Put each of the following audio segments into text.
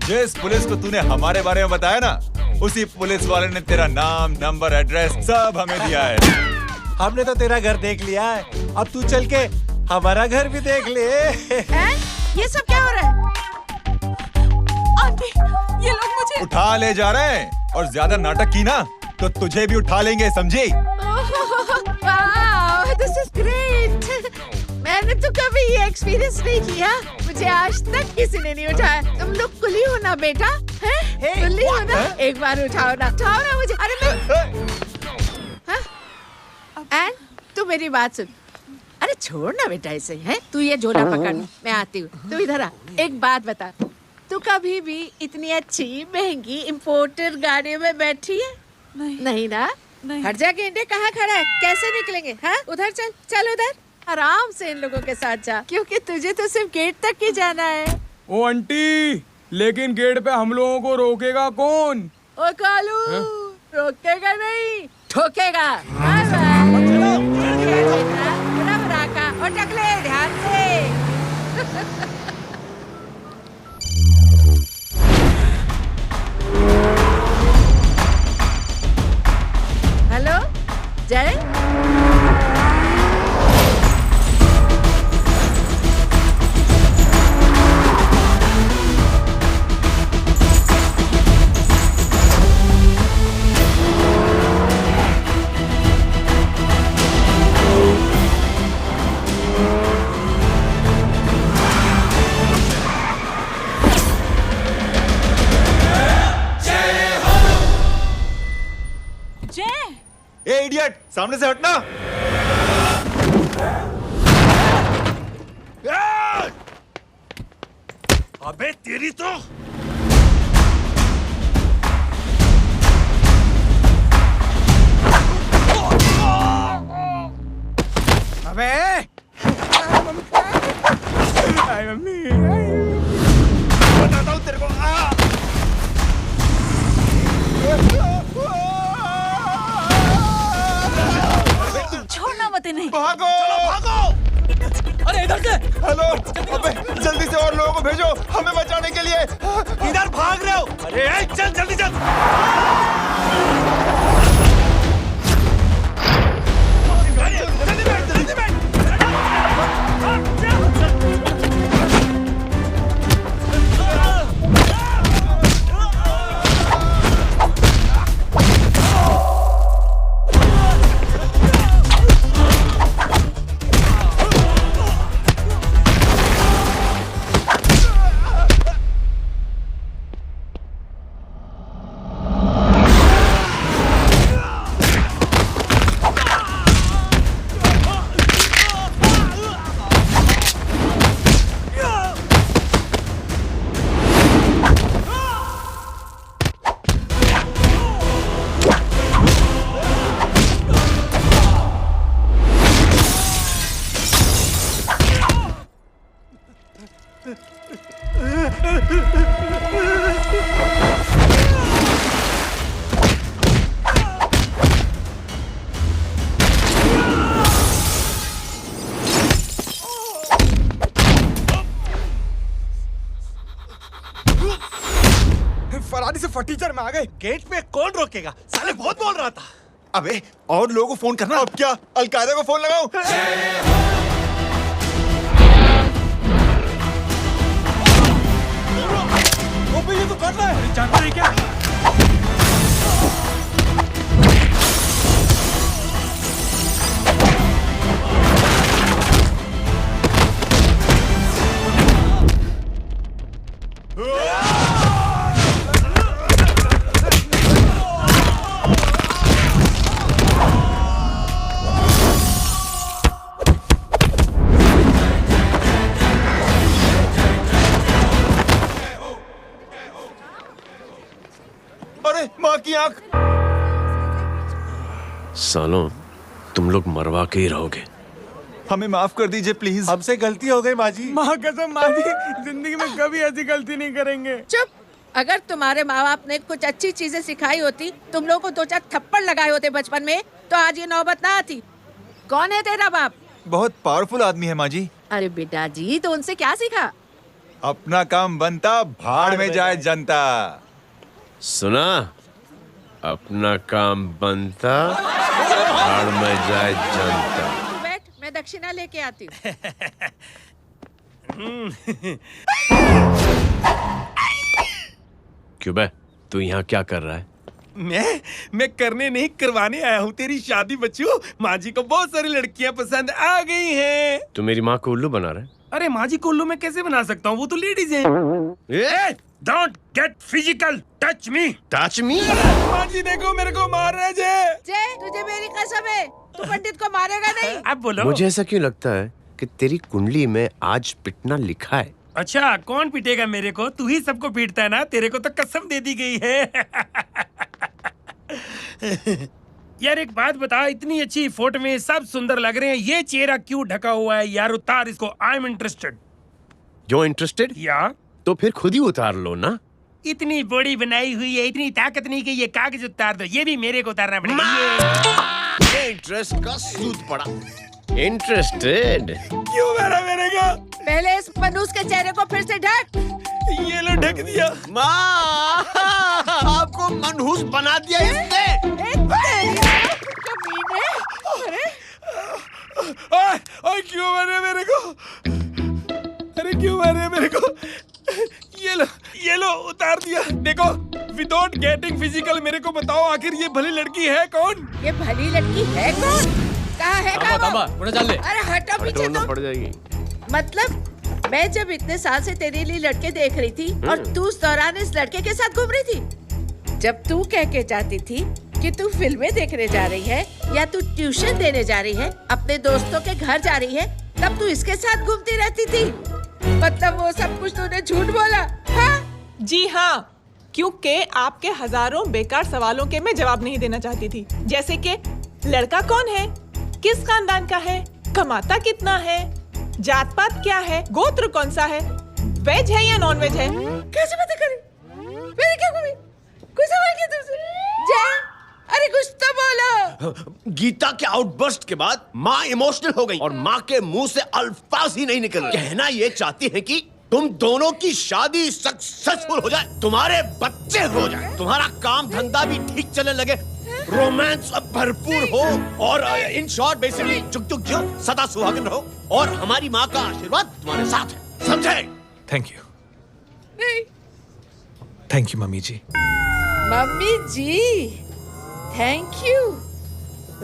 जिस पुलिस को तूने हमारे बारे में बताया ना, उसी पुलिस वाले ने तेरा नाम, नंबर, एड्रेस सब हमें दिया है। हमने तो तेरा घर देख लिया है, अब तू चल के हमारा घर भी देख ले। ये सब क्या हो रहा है? आंटी, ये लोग मुझे उठा ले जा रहे हैं, और ज्यादा नाटक की ना तो तुझे भी उठा लेंगे, समझी? This is great. मैंने तो कभी ये एक्सपीरियंस नहीं किया, मुझे आज तक किसी ने नहीं उठाया। तुम लोग कुली हो ना बेटा, हैं? कुली हो ना? एक बार उठाओ ना मुझे। अरे मैं एंड तू मेरी बात सुन। अरे छोड़ ना बेटा इसे, हैं? तू ये झोला पकड़, मैं आती हूँ। तू इधर आ, एक बात बता, तू कभी भी इतनी अच्छी महंगी इम्पोर्टेड गाड़ी में बैठी है? नहीं ना? हट जा गेंडे, कहाँ खड़ा है? कैसे निकलेंगे? हाँ, उधर चल, चल उधर। आराम से इन लोगों के साथ जा, क्योंकि तुझे तो सिर्फ गेट तक ही जाना है। ओ आंटी, लेकिन गेट पे हम लोगों को रोकेगा कौन? ओ कालू, रोकेगा नहीं, ठोकेगा। और टकले ध्यान से। हेलो जय, ए इडियट, सामने से हटना। अबे तेरी तो अबे मम्मी, बताता हूँ तेरे को। छोड़ना मत इन्हें। भागो, भागो। अरे इधर से। हेलो, अबे जल्दी से और लोगों को भेजो हमें बचाने के लिए। इधर भाग रहे हो? अरे चल जल्दी चल। फरारी से फटीचर में आ गए। गेट पे कौन रोकेगा? साले बहुत बोल रहा था। अबे और लोगों को फोन करना। अब क्या अलकायदा को फोन लगाऊं? वो ये तो कर रहा है। जानता है क्या? अरे माँ की आंख। सालों, तुम लोग मरवा के ही रहोगे। हमें माफ कर दीजिए प्लीज। हमसे गलती हो गई माँ जी। माँ कसम माँ जी, जिंदगी में कभी ऐसी गलती नहीं करेंगे। चुप। अगर तुम्हारे माँ बाप ने कुछ अच्छी चीजें सिखाई होती, तुम लोगों को 2-4 थप्पड़ लगाए होते बचपन में, तो आज ये नौबत ना आती। कौन है तेरा बाप? बहुत पावरफुल आदमी है माँ जी। अरे बेटा जी, तो उनसे क्या सीखा? अपना काम बनता, भाड़ में जाए जनता। सुना? अपना काम बनता, भाड़ में जाए जनता। तू बैठ, मैं दक्षिणा लेके आती हूँ। क्यों बे? तू यहाँ क्या कर रहा है? मैं करने नहीं करवाने आया हूँ तेरी शादी बच्चू। माँ जी को बहुत सारी लड़कियाँ पसंद आ गई हैं। तू मेरी माँ को उल्लू बना रहा है? अरे माँ जी को उल्लू मैं कैसे बना सकता हूँ, वो तो लेडीज हैं। Don't get physical, touch me. Touch me? माँ जी देखो मेरे को मार रहे जय। जय, तुझे मेरी कसम है, तू पंडित को मारेगा नहीं। अब बोलो। मुझे ऐसा क्यों लगता है कि तेरी कुंडली में आज पिटना लिखा है? अच्छा, कौन पीटेगा मेरे को? तू ही सबको पीटता है ना, तेरे को तो कसम दे दी गई है। यार एक बात बता, इतनी अच्छी फोटो में सब सुंदर लग रहे हैं, ये चेहरा क्यों ढका हुआ है यार? उतार इसको, आई एम इंटरेस्टेड। जो इंटरेस्टेड? या तो फिर खुद ही उतार लो ना। इतनी बॉडी बनाई हुई है, इतनी ताकत नहीं कि ये कागज उतार दो, ये भी मेरे को उतारना पड़ेगा। ये इंटरेस्ट का सूद पड़ा। इंटरेस्टेड? क्यों मारा मेरे को? पहले इस मनूस के चेहरे को फिर से ढक। ये लो ढक दिया। माँ, आपको मनहूस बना दिया इसने। ओए क्यों मारे मेरे को? अरे क्यों मारे मेरे को? ये लो उतार दिया। देखो, विदाउट गेटिंग फिजिकल मेरे को बताओ आखिर ये भली लड़की है कौन? ये भली लड़की है कौन? कहाँ है वो? चल ले। अरे हटो पीछे तो। पड़ जाएगी। मतलब मैं जब इतने साल से तेरे लिए लड़के देख रही थी और तू उस दौरान इस लड़के के साथ घूम रही थी। जब तू कह के जाती थी कि तू फिल्में देखने जा रही है या तू ट्यूशन देने जा रही है, अपने दोस्तों के घर जा रही है, तब तू इसके साथ घूमती रहती थी। मतलब वो सब कुछ तूने झूठ बोला? हाँ? जी हाँ, क्योंकि आपके हजारों बेकार सवालों के मैं जवाब नहीं देना चाहती थी। जैसे कि लड़का कौन है, किस खानदान का है, कमाता कितना है, जात पात क्या है, गोत्र कौन सा है, वेज है या नॉन वेज है। कैसे पता करें? मैंने क्या कभी कोई सवाल किया तुमसे? जय, अरे कुछ तो बोलो। गीता के आउटबर्स्ट के बाद माँ इमोशनल हो गई और माँ के मुंह से अल्फाज ही नहीं निकल रहे। कहना ये चाहती है कि तुम दोनों की शादी सक्सेसफुल हो जाए, तुम्हारे बच्चे हो जाए, तुम्हारा काम धंधा भी ठीक चलने लगे, रोमांस अब भरपूर हो और इन शॉर्ट बेसिकली जुग जुग जियो, सदा सुहागन रहो और हमारी माँ का आशीर्वाद तुम्हारे साथ है। समझे? थैंक यू, नहीं, thank you mummy ji. Mummy ji, thank you.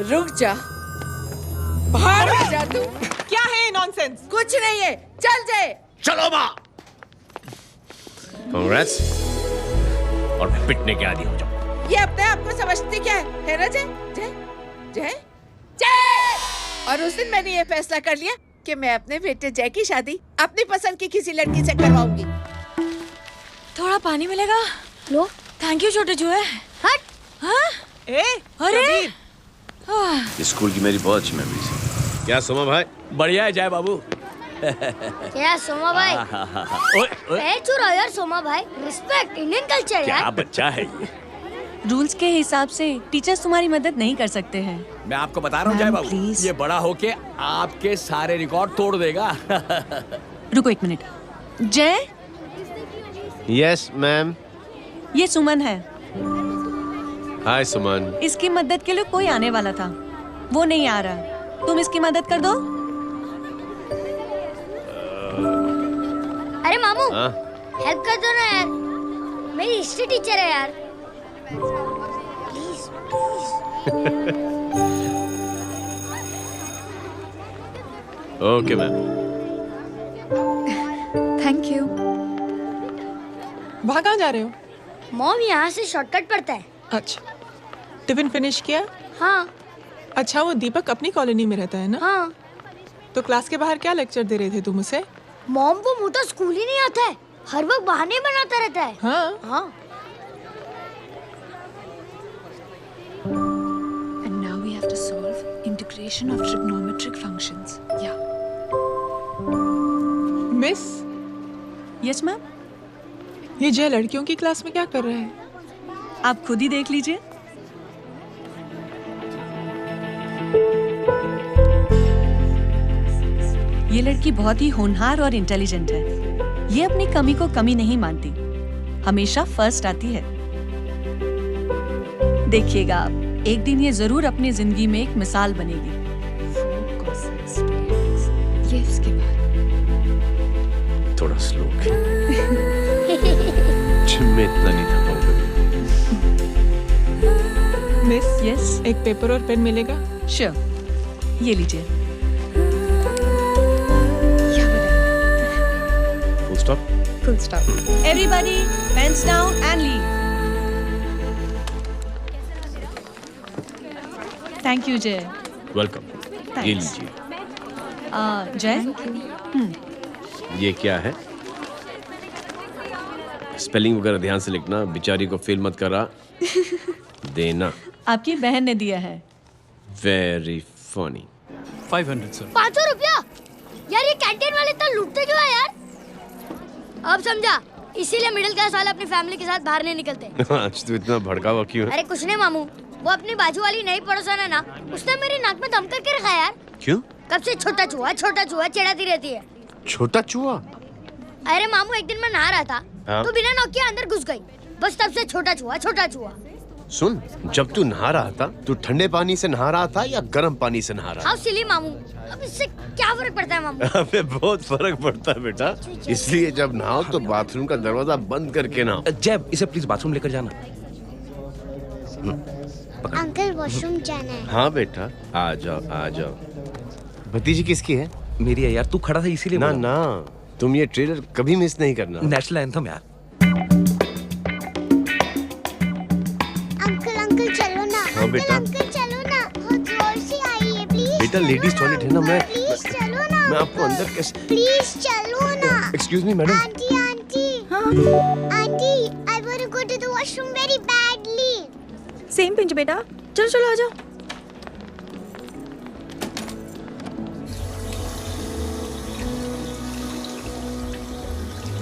रुक जा, बाहर आ जा तू। क्या है नॉनसेंस? कुछ नहीं है, चल जाए। चलो माँ। कांग्रेस और पिटने के आदि हो जाओ। ये अपने आप को समझती क्या है ना जय? जय जय जय। और उस दिन मैंने ये फैसला कर लिया कि मैं अपने बेटे जय की शादी अपनी पसंद की किसी लड़की से करवाऊंगी। थोड़ा पानी मिलेगा? लो। थैंक यू छोटे जुए। हट। हाँ? ए, अरे स्कूल की मेरी बहुत अच्छी मेमोरीज है। क्या सोमा भाई? बढ़िया है जय बाबू। क्या सोमा भाई? पैर छू यार सोमा भाई, रिस्पेक्ट इंडियन कल्चर यार। क्या बच्चा है ये? रूल्स के हिसाब से टीचर्स तुम्हारी मदद नहीं कर सकते हैं। मैं आपको बता रहा हूँ जय बाबू, प्लीज। ये बड़ा होके आपके सारे रिकॉर्ड तोड़ देगा। रुको एक मिनट। जय, यस मैम। ये सुमन है। हाय सुमन। इसकी मदद के लिए कोई आने वाला था, वो नहीं आ रहा। तुम इसकी मदद कर दो। अरे मामू, हाँ? हेल्प कर दो ना यार, मेरी हिस्ट्री टीचर है यार। Please okay ma'am. Thank you. वहाँ कहाँ जा रहे हो? मॉम यहाँ से शॉर्टकट पड़ता है। अच्छा, टिफिन फिनिश किया? हाँ अच्छा, वो दीपक अपनी कॉलोनी में रहता है ना? हाँ। तो क्लास के बाहर क्या लेक्चर दे रहे थे तुम उसे? मॉम को मुँह तो स्कूल ही नहीं आता है, हर वक्त बहाने बनाता रहता है। हाँ हाँ। And now we have to solve integration of trigonometric functions. Yeah. Miss, Yes ma'am. ये जय लड़कियों की क्लास में क्या कर रहा है? आप खुद ही देख लीजिए। ये लड़की बहुत ही होनहार और इंटेलिजेंट है। ये अपनी कमी को कमी नहीं मानती, हमेशा फर्स्ट आती है। देखिएगा आप, एक दिन ये जरूर अपनी जिंदगी में एक मिसाल बनेगी। ये इसके बाद थोड़ा स्लो जिम में इतना नहीं था पाऊंगा। मिस, यस, एक पेपर और पेन मिलेगा? श्योर, ये लीजिए। Full stop. Full stop. Everybody pens down and leave. Thank you Jai. Welcome. ये लीजिए। जय, ये क्या है? स्पेलिंग वगैरह ध्यान से लिखना, बेचारी को फेल मत करा देना। आपकी बहन ने दिया है। Very funny. 500 सर। 500 रुपया? यार ये कैंटीन वाले इतना लूटते क्यों है यार? अब समझा, इसीलिए मिडिल क्लास वाले अपनी फैमिली के साथ बाहर नहीं निकलते। आज तू इतना भड़का हुआ क्यों है? अरे कुछ नहीं मामू, वो अपनी बाजू वाली नई पड़ोसन है ना, उसने मेरी नाक में दम करके रखा यार। क्यों? कब से छोटा चूहा चिढ़ाती रहती है। छोटा चूहा? अरे मामू, एक दिन मैं नहा रहा था हाँ? तो बिना नॉक के अंदर घुस गई, बस तब से छोटा चूहा। सुन, जब तू नहा रहा था, तू ठंडे पानी से नहा रहा था या गर्म पानी से नहा रहा हाउ सिली मामू, अब इससे क्या फर्क पड़ता है मामू? अबे बहुत फर्क पड़ता है बेटा, इसलिए जब नहाओ तो बाथरूम का दरवाजा बंद करके नहाओ। जैब, इसे प्लीज बाथरूम लेकर जाना। अंकल वॉशरूम जाना है। हाँ बेटा, आ जाओ। भतीजी किसकी है? मेरी है यार, तू खड़ा था इसीलिए ना बोला। ना, तुम ये ट्रेलर कभी मिस नहीं करना। नेशनल एंथम यार। अंकल चलो ना। हाँ बेटा। अंकल चलो ना, बहुत जोर से आई है, प्लीज। बेटा लेडीज टॉयलेट है ना, प्लीज चलो ना। मैं आपको अंदर कैसे? प्लीज चलो ना। Excuse me madam. Aunty I want to go to the washroom very badly. Same pinch बेटा, चलो आ जाओ।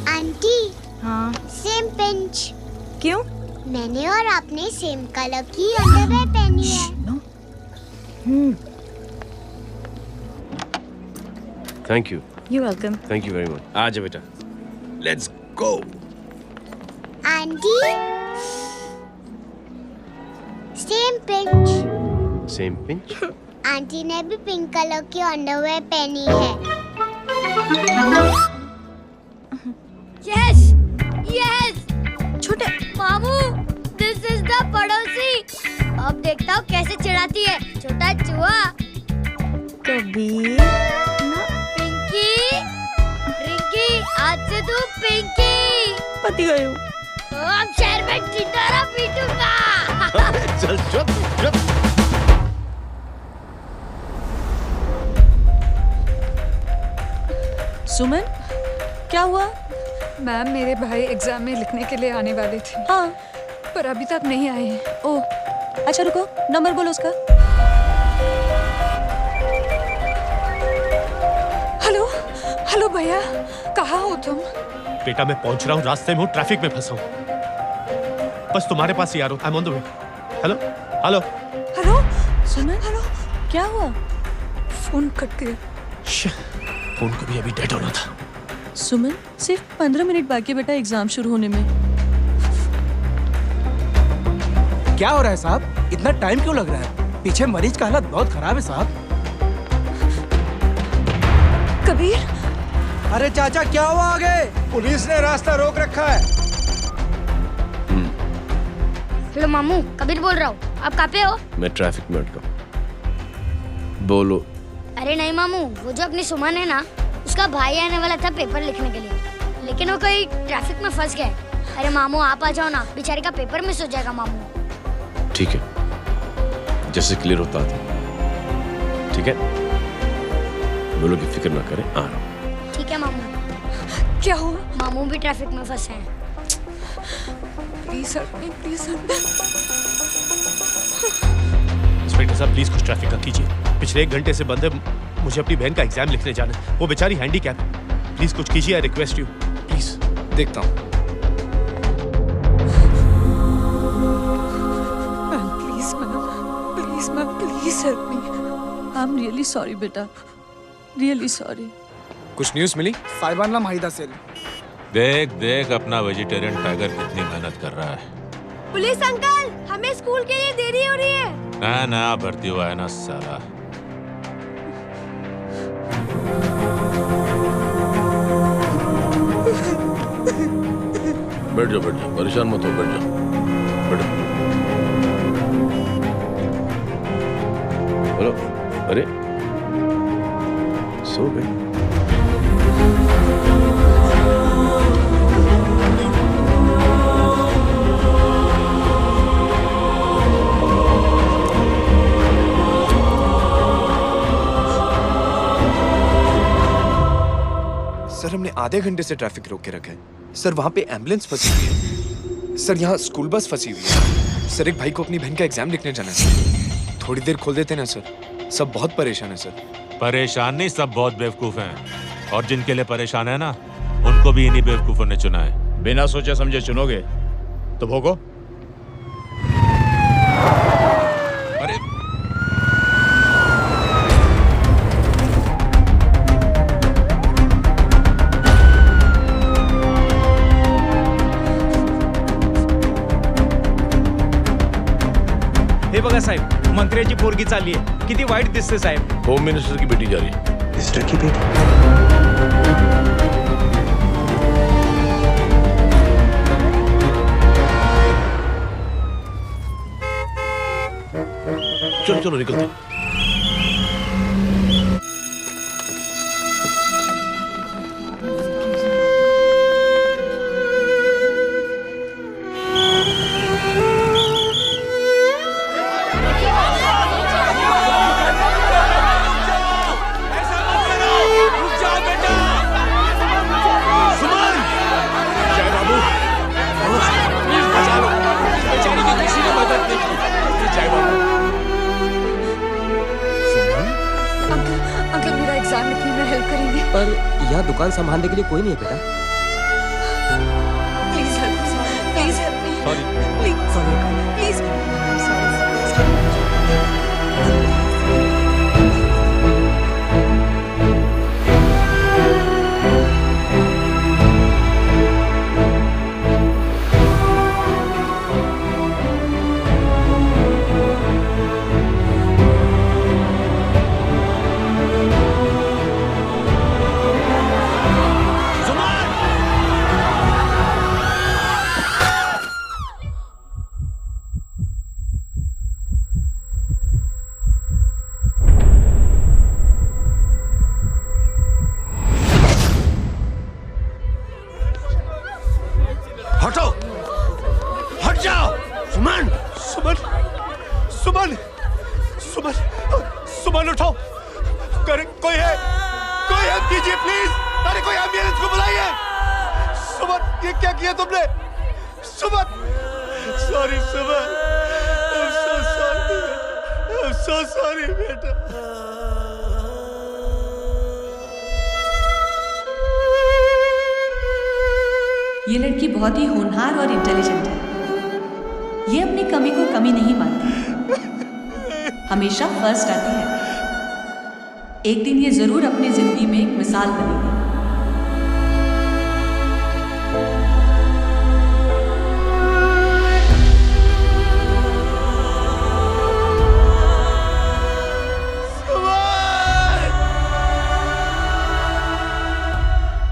आंटी, हाँ, सेम पिंच। क्यों? मैंने और आपने सेम कलर की अंडरवेयर पहनी है। Thank you. You welcome. Thank you very much. आ जाओ बेटा, let's go. Aunty, same pinch. Same pinch? Aunty ने भी पिंक कलर की अंडरवेयर पहनी है। Yes yes. छोटे मामू, दिस इज द पड़ोसी। अब देखता हूँ कैसे चिढ़ाती है, छोटा चूहा। कबीर ना, पिंकी, रिंकी, आज से तू पिंकी। पति गए हो। तो अब शहर में टिटोरा पीटूंगा। चल चुप चुप। सुमन, क्या हुआ? मैम, मेरे भाई एग्जाम में लिखने के लिए आने वाले थे। हाँ, पर अभी तक नहीं आए हैं। ओह, अच्छा रुको, नंबर बोलो उसका। हेलो भैया, कहाँ हो तुम? बेटा मैं पहुंच रहा हूँ, रास्ते में हूँ, ट्रैफिक में फंसा हूँ, बस तुम्हारे पास ही आ रहा हूँ। I am on the way. Hello. Suman, hello, क्या हुआ? फोन कट गया। फोन को भी अभी डेड होना था। सुमन, सिर्फ 15 मिनट बाकी बेटा एग्जाम शुरू होने में। क्या हो रहा है साहब? इतना टाइम क्यों लग रहा है? पीछे मरीज का हालत बहुत खराब है साहब। कबीर, अरे चाचा क्या हुआ आगे? पुलिस ने रास्ता रोक रखा है। हेलो मामू, कबीर बोल रहा हूँ। आप कहाँ पे हो? मैं ट्रैफिक में अटका हूँ। बोलो। अरे नहीं मामू, वो जो अपनी सुमन है ना, उसका भाई आने वाला था पेपर लिखने के लिए, लेकिन वो कहीं ट्रैफिक में फंस गए। अरे मामू आप आ जाओ ना, बेचारे का पेपर मिस हो जाएगा मामू। ठीक है, जैसे क्लियर होता था। ठीक है, बोलो कि फिक्र ना करें, आ रहा हूँ। ठीक है मामू। क्या हुआ? मामू भी ट्रैफिक में फंसे हैं। Please help me, please help me. Inspector साहब प्लीज कुछ ट्रैफिक का कीजिए, पिछले 1 घंटे से बंद है, मुझे अपनी बहन का एग्जाम लिखने जाना है, वो बेचारी हैंडीकैप है, प्लीज कुछ कीजिए, आई रिक्वेस्ट यू प्लीज। देखता हूँ। Ma'am please help me. I am really sorry बेटा, रियली सॉरी। कुछ न्यूज़ मिली? साहिबानला माहिदा सेल देख देख अपना वेजिटेरियन टाइगर कितनी मेहनत कर रहा है। पुलिस अंकल, हमें स्कूल के लिए देरी हो रही है। ना ना भर्ती हुआ है ना साला। बैठ जाओ परेशान मत हो, बैठ जाओ बैठो। बोलो। अरे सो गए? सर हमने आधे घंटे से ट्रैफिक रोक के रखा है। सर वहाँ पे एम्बुलेंस फंसी हुई है। सर यहाँ स्कूल बस फंसी हुई है। सर एक भाई को अपनी बहन का एग्जाम लिखने जाना है। थोड़ी देर खोल देते ना सर। सब बहुत परेशान है सर। परेशान नहीं, सब बहुत बेवकूफ हैं। और जिनके लिए परेशान है ना, उनको भी इन्हीं बेवकूफों ने चुना है। बिना सोचे समझे चुनोगे तो भोगो। अरे हे बघा साहेब, मंत्र्याची पोरगी चालली आहे. किती वाईट दिसते साहेब. होम मिनिस्टर की बेटी जा रही है। मिनिस्टर की बेटी? चलो चलो निकलते हैं। पर यहाँ दुकान संभालने के लिए कोई नहीं है बेटा। Please help, please help me. Please हटो, हट जाओ। सुमन, सुमन, सुमन, सुमन, सुमन उठो। कोई है? कोई हेल्प कीजिए प्लीज। अरे कोई एम्बुलेंस को बुलाइए। सुमन, ये क्या किया तुमने? Suman, sorry Suman, I'm so sorry, I'm so sorry बेटा। ये लड़की बहुत ही होनहार और इंटेलिजेंट है। ये अपनी कमी को कमी नहीं मानती, हमेशा फर्स्ट आती है। एक दिन ये जरूर अपनी जिंदगी में एक मिसाल बनेगी।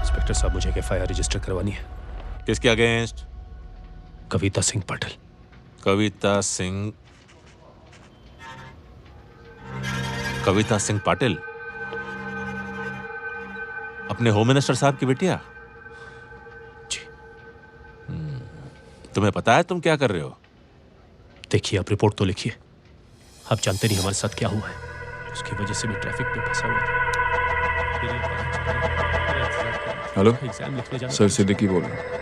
इंस्पेक्टर साहब, मुझे एफआईआर रजिस्टर करवानी है। किसके अगेंस्ट? कविता सिंह पाटिल। कविता सिंह पाटिल अपने होम मिनिस्टर साहब की बेटिया? जी। तुम्हें पता है तुम क्या कर रहे हो? देखिए, आप रिपोर्ट तो लिखिए। आप जानते नहीं हमारे साथ क्या हुआ है। उसकी वजह से मैं ट्रैफिक में फंसा हुआ था। हेलो एग्जाम लिखने जाना। सर सिद्दीकी बोल रहा हूँ।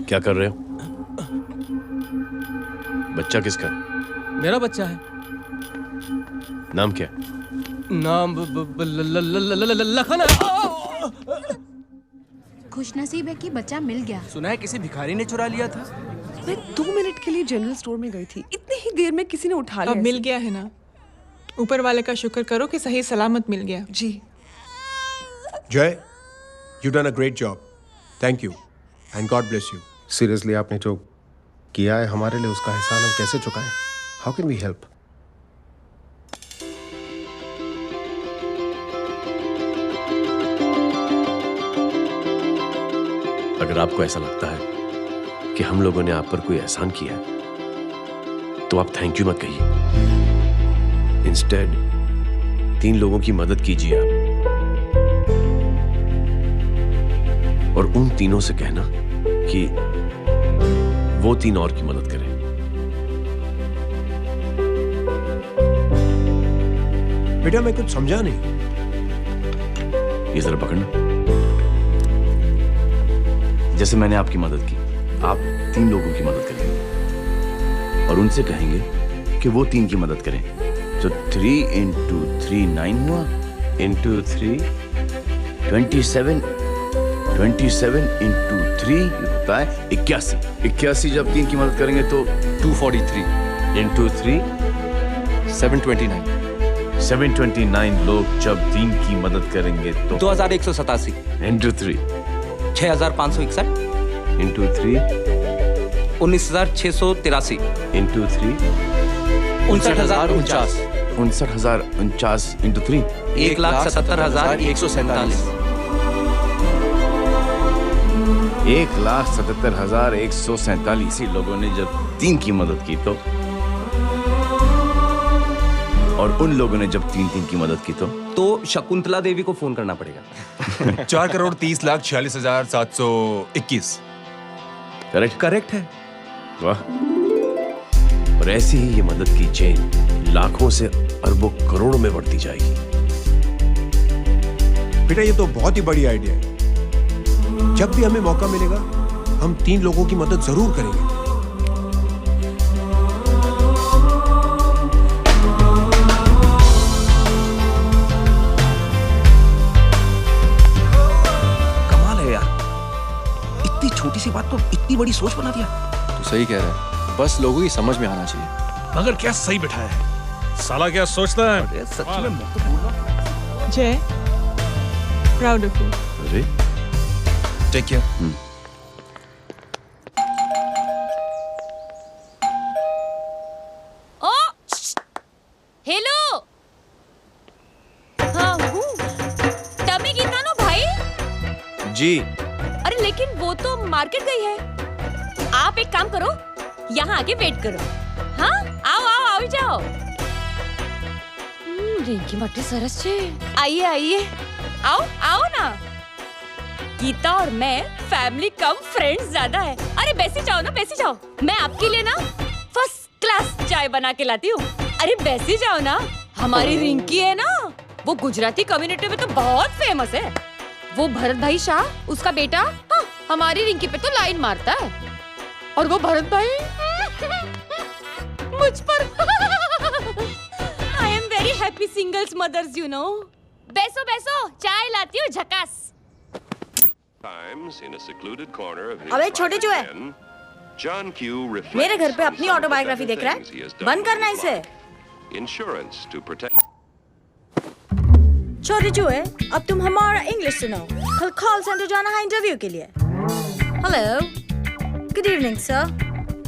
क्या कर रहे हो? बच्चा किसका? मेरा बच्चा है। नाम क्या? नाम लखन है। खुशनसीब है कि बच्चा मिल गया। सुना है किसी भिखारी ने चुरा लिया था। मैं 2 मिनट के लिए जनरल स्टोर में गई थी, इतनी ही देर में किसी ने उठा लिया। अब मिल गया है ना, ऊपर वाले का शुक्र करो कि सही सलामत मिल गया। जी। जय, you done a great job. Thank you and God bless you. Seriously आपने जो किया है हमारे लिए, उसका एहसान हम कैसे चुकाएं? How can we help? अगर आपको ऐसा लगता है कि हम लोगों ने आप पर कोई एहसान किया है तो आप थैंक यू मत कहिए। इंस्टेड 3 लोगों की मदद कीजिए आप, और उन तीनों से कहना कि वो 3 और की मदद करें। बेटा मैं कुछ समझा नहीं। ये जरा पकड़ना। जैसे मैंने आपकी मदद की, आप 3 लोगों की मदद करेंगे और उनसे कहेंगे कि वो 3 की मदद करें। तो 3 into 3 9 हुआ, into 3 27, 27 into 3 होता है 81। 81 जब 3 की मदद करेंगे तो 243 into 3 729। 729 लोग जब 3 की मदद करेंगे तो 2187 into 3 6561 into 3 19683 into 3 59049 59049 into 3 1,77,147 1,77,147 लोगों ने जब 3 की मदद की तो, और उन लोगों ने जब 3 की मदद की तो शकुंतला देवी को फोन करना पड़ेगा। 4,30,46,721। करेक्ट है। वाह। और ऐसी ही ये मदद की चेन लाखों से अरबों करोड़ों में बढ़ती जाएगी। बेटा ये तो बहुत ही बड़ी आइडिया है। जब भी हमें मौका मिलेगा हम 3 लोगों की मदद जरूर करेंगे। छोटी सी बात को इतनी बड़ी सोच बना दिया। तू सही कह रहा है, बस लोगों की समझ में आना चाहिए। मगर क्या सही बिठाया है, साला क्या सोचता है। सच में मैं तो बोल रहा हूं। जय, प्राउड ऑफ यू। अरे टेक केयर। ओ हेलो, हाँ हूँ तभी गीता नो भाई जी। अरे लेकिन वो तो मार्केट गई है। आप एक काम करो, यहाँ आके वेट करो। हाँ आओ आओ आओ जाओ। रिंकी मटे सरस छे। आइए आइए, आओ आओ ना। गीता और मैं फैमिली कम फ्रेंड्स ज्यादा है। अरे बैसी जाओ ना, बैसी जाओ। मैं आपके लिए ना फर्स्ट क्लास चाय बना के लाती हूँ। अरे बैसी जाओ ना। हमारी रिंकी है ना, वो गुजराती कम्युनिटी में तो बहुत फेमस है। वो भरत भाई शाह, उसका बेटा, हाँ, हमारी रिंकी पे तो लाइन मारता है। और वो भरत भाई मुझ पर I am very happy singles mothers you know. बैसो बैसो, चाय लाती हूँ झकास। अबे छोटे जो है, मेरे घर पे अपनी ऑटोबायोग्राफी देख रहा है, बंद करना इसे। छोटे जो है, अब तुम हमारा इंग्लिश सुनो। कल कॉल सेंटर जाना है इंटरव्यू के लिए। Hello, good evening sir.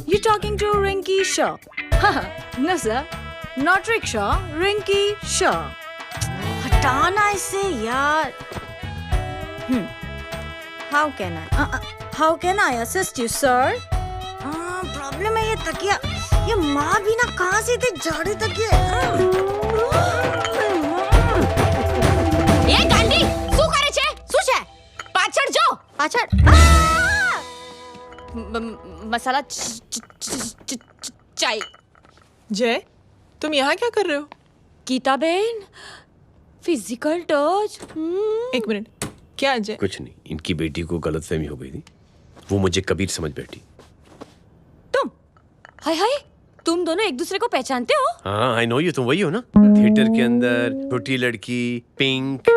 You talking to Rinki Shaw? No sir, not rickshaw, Rinki Shaw. हटाना इसे यार। How can I assist you sir? Problem है ये तकिया, ये माँ भी ना कहाँ से थे झाड़े तकिए। ये गांडी શું કરે છે? શું છે? પાછળ જો, પાછળ। मसाला चाय। जय, तुम यहाँ क्या कर रहे हो? गीता बहन, फिजिकल टच। एक मिनट, क्या जय? कुछ नहीं, इनकी बेटी को गलतफहमी हो गई थी, वो मुझे कबीर समझ बैठी। तुम? हाय हाय, तुम दोनों एक दूसरे को पहचानते हो? हाँ आई नो यू, तुम वही हो ना थिएटर के अंदर छोटी लड़की pink.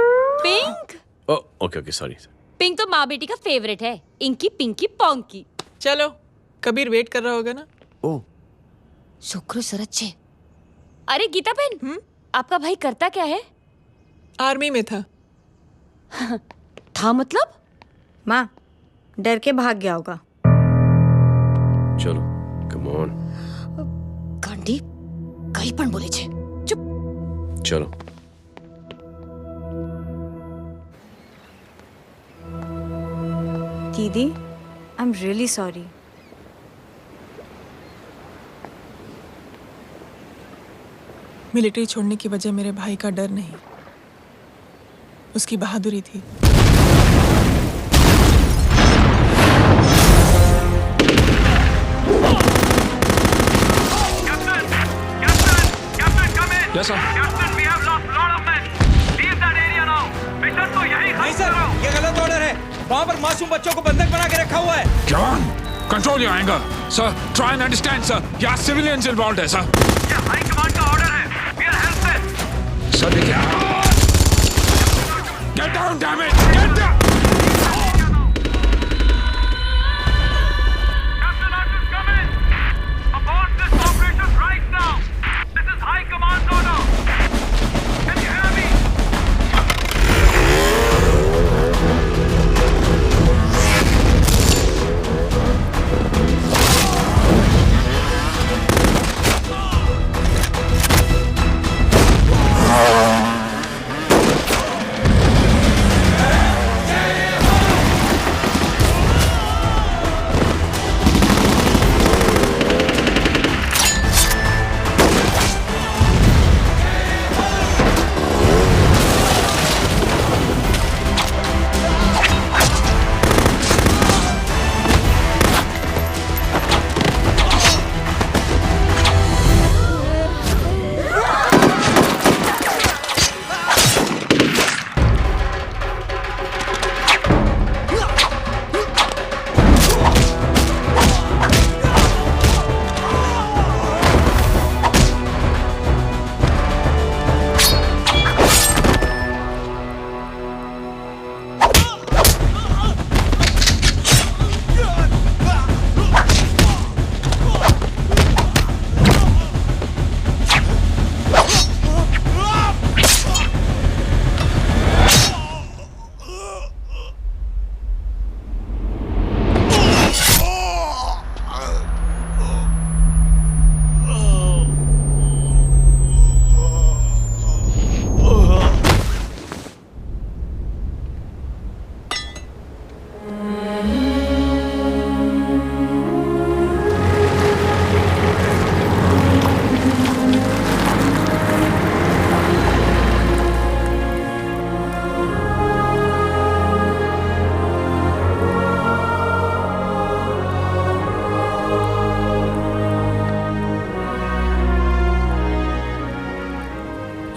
Pink? Okay okay sorry. Pink तो माँ बेटी का फेवरेट है, इंकी पिंकी पोंकी। चलो, कबीर वेट कर रहा होगा ना। ओ शुक्र सरच्चे। अरे गीता बहन, आपका भाई करता क्या है? आर्मी में था। था मतलब? माँ, डर के भाग गया होगा। चलो कम ऑन। गांडी कहीं पण बोले छे। चुप। चलो। दीदी, I am really sorry. Military छोड़ने की वजह मेरे भाई का डर नहीं, उसकी बहादुरी थी। Yes, sir. Captain, we have lost lot of men. Leave that area now. Mission तो यही नहीं सर, ये गलत ऑर्डर है। वहाँ पर मासूम बच्चों को बंधक बना के रखा हुआ है। जवान, control your anger. Sir, try and understand, sir. यहाँ civilians involved है, sir. ये हाई कमांड का ऑर्डर है. We are helpless. Sir, देखिए. Get down, damn it. Get down. Captain, Archers, come in. Abort this operation right now. This is high command order. Can you hear me?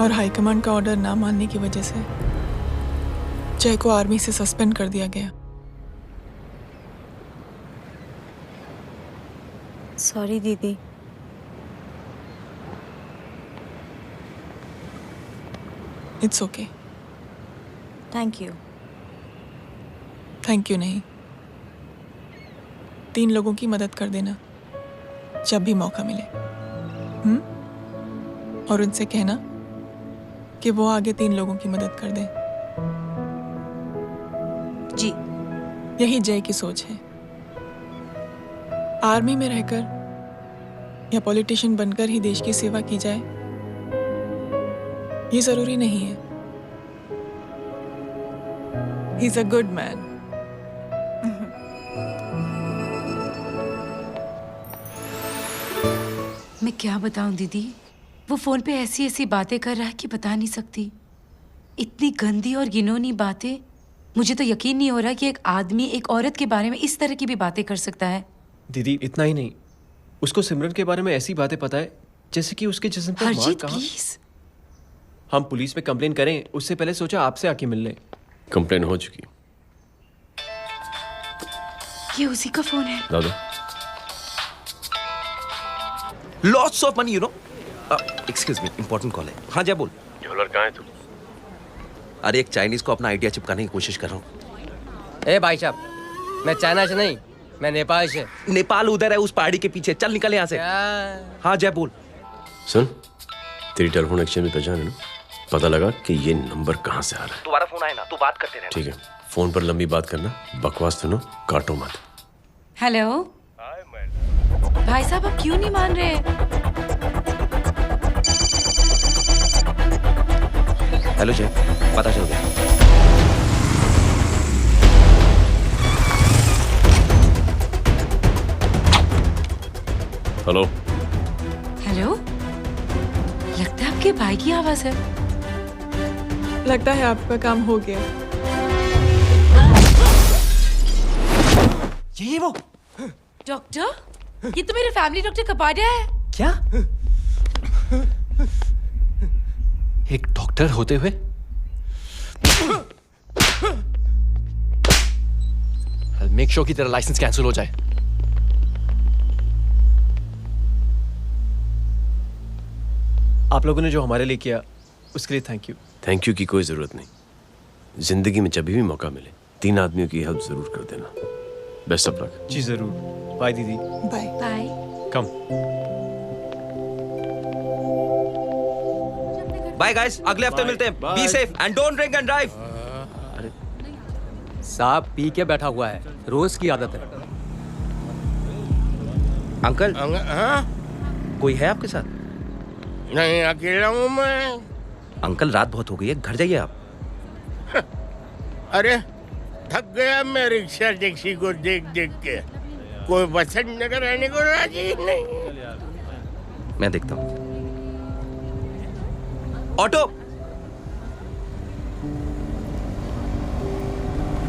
और high command का order ना मानने की वजह से जय को आर्मी से सस्पेंड कर दिया गया। सॉरी दीदी। It's okay. Thank you. Thank you नहीं, 3 लोगों की मदद कर देना जब भी मौका मिले। और उनसे कहना कि वो आगे 3 लोगों की मदद कर दें। जी। यही जय की सोच है। आर्मी में रहकर या पॉलिटिशियन बनकर ही देश की सेवा की जाए, ये जरूरी नहीं है। He is a good man. मैं क्या बताऊं दीदी, वो फोन पे ऐसी ऐसी बातें कर रहा है कि बता नहीं सकती। इतनी गंदी और घिनौनी बातें। मुझे तो यकीन नहीं हो रहा कि एक आदमी एक औरत के बारे में इस तरह की भी बातें कर सकता है। दीदी इतना ही नहीं, उसको सिमरन के बारे में ऐसी बातें पता है जैसे कि उसके जिस्म पर मार कहाँ। प्लीज। हम पुलिस में कंप्लेन करें उससे पहले सोचा आपसे आके मिल लें। कंप्लेन हो चुकी। ये उसी का फोन है। दादा lots of money, you know. Excuse me, important call है। हाँ जय बोल। ज्वेलर कहाँ है तू? अरे एक चाइनीज को अपना आइडिया चिपकाने की कोशिश कर रहा हूँ। ए भाई साहब, मैं चाइना से नहीं, मैं नेपाल से। नेपाल उधर है, उस पहाड़ी के पीछे। चल निकल यहाँ से। हाँ जय बोल। सुन, तेरी टेलीफोन एक्सचेंज में पहचान है ना? पता लगा कि ये नंबर कहाँ से आ रहा है। तुम्हारा फोन आए ना, तू बात करते रहे। ठीक है, फोन पर लंबी बात करना, बकवास सुनो, काटो मत। हेलो भाई साहब, आप क्यों नहीं मान रहे? हेलो जय, पता चल गया। हेलो हेलो, लगता है आपके भाई की आवाज है। लगता है आपका काम हो गया। ये वो डॉक्टर, ये तो मेरे फैमिली डॉक्टर कपाडिया है। क्या? एक डॉक्टर होते हुए? मेक श्योर कि तेरा लाइसेंस कैंसिल हो जाए। आप लोगों ने जो हमारे लिए किया उसके लिए थैंक यू। थैंक यू की कोई जरूरत नहीं। जिंदगी में जब भी मौका मिले 3 आदमियों की हेल्प जरूर कर देना। Best of luck. जी जरूर। बाय दीदी। Bye bye. Come. Bye guys, अगले हफ्ते मिलते हैं। Be safe and don't drink and drive. साहब पी के बैठा हुआ है, रोज की आदत है। अंकल, हाँ? कोई है आपके साथ? नहीं, अकेला हूँ मैं। अंकल रात बहुत हो गई है, घर जाइए आप। अरे थक गया मैं रिक्शा टैक्सी को देख देख के। कोई वसंत नगर रहने को राजी नहीं। मैं देखता हूँ। ऑटो